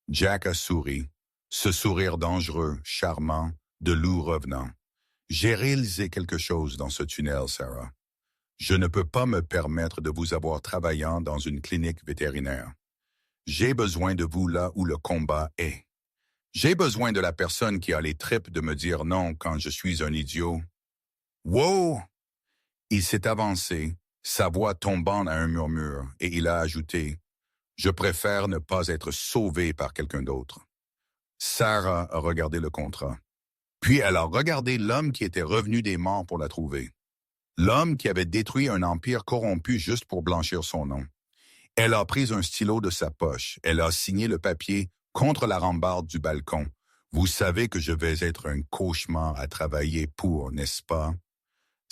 Jack a souri, ce sourire dangereux, charmant, de loup revenant. « J'ai réalisé quelque chose dans ce tunnel, Sarah. Je ne peux pas me permettre de vous avoir travaillant dans une clinique vétérinaire. J'ai besoin de vous là où le combat est. J'ai besoin de la personne qui a les tripes de me dire non quand je suis un idiot. » Wow! Il s'est avancé, sa voix tombant à un murmure, et il a ajouté « Je préfère ne pas être sauvé par quelqu'un d'autre. » Sarah a regardé le contrat. Puis elle a regardé l'homme qui était revenu des morts pour la trouver. L'homme qui avait détruit un empire corrompu juste pour blanchir son nom. Elle a pris un stylo de sa poche. Elle a signé le papier contre la rambarde du balcon. « Vous savez que je vais être un cauchemar à travailler pour, n'est-ce pas? »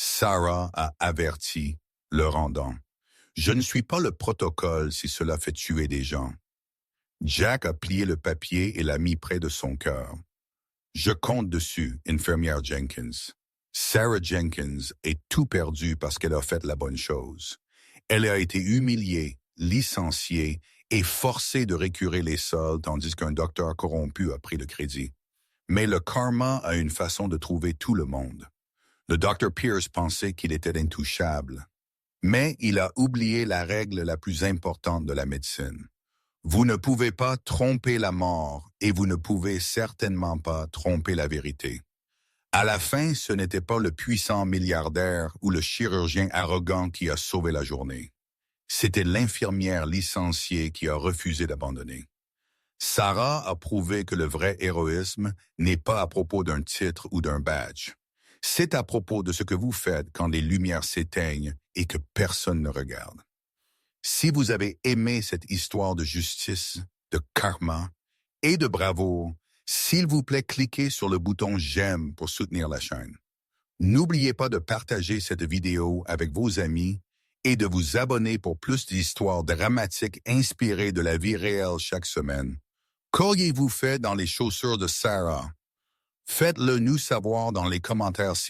Sarah a averti, le rendant. « Je ne suis pas le protocole si cela fait tuer des gens. » Jack a plié le papier et l'a mis près de son cœur. « Je compte dessus, infirmière Jenkins. » Sarah Jenkins est tout perdue parce qu'elle a fait la bonne chose. Elle a été humiliée, licenciée et forcée de récurer les soldes tandis qu'un docteur corrompu a pris le crédit. Mais le karma a une façon de trouver tout le monde. Le Dr. Pierce pensait qu'il était intouchable. Mais il a oublié la règle la plus importante de la médecine. Vous ne pouvez pas tromper la mort et vous ne pouvez certainement pas tromper la vérité. À la fin, ce n'était pas le puissant milliardaire ou le chirurgien arrogant qui a sauvé la journée. C'était l'infirmière licenciée qui a refusé d'abandonner. Sarah a prouvé que le vrai héroïsme n'est pas à propos d'un titre ou d'un badge. C'est à propos de ce que vous faites quand les lumières s'éteignent et que personne ne regarde. Si vous avez aimé cette histoire de justice, de karma et de bravoure, s'il vous plaît, cliquez sur le bouton j'aime pour soutenir la chaîne. N'oubliez pas de partager cette vidéo avec vos amis et de vous abonner pour plus d'histoires dramatiques inspirées de la vie réelle chaque semaine. Qu'auriez-vous fait dans les chaussures de Sarah? Faites-le nous savoir dans les commentaires ci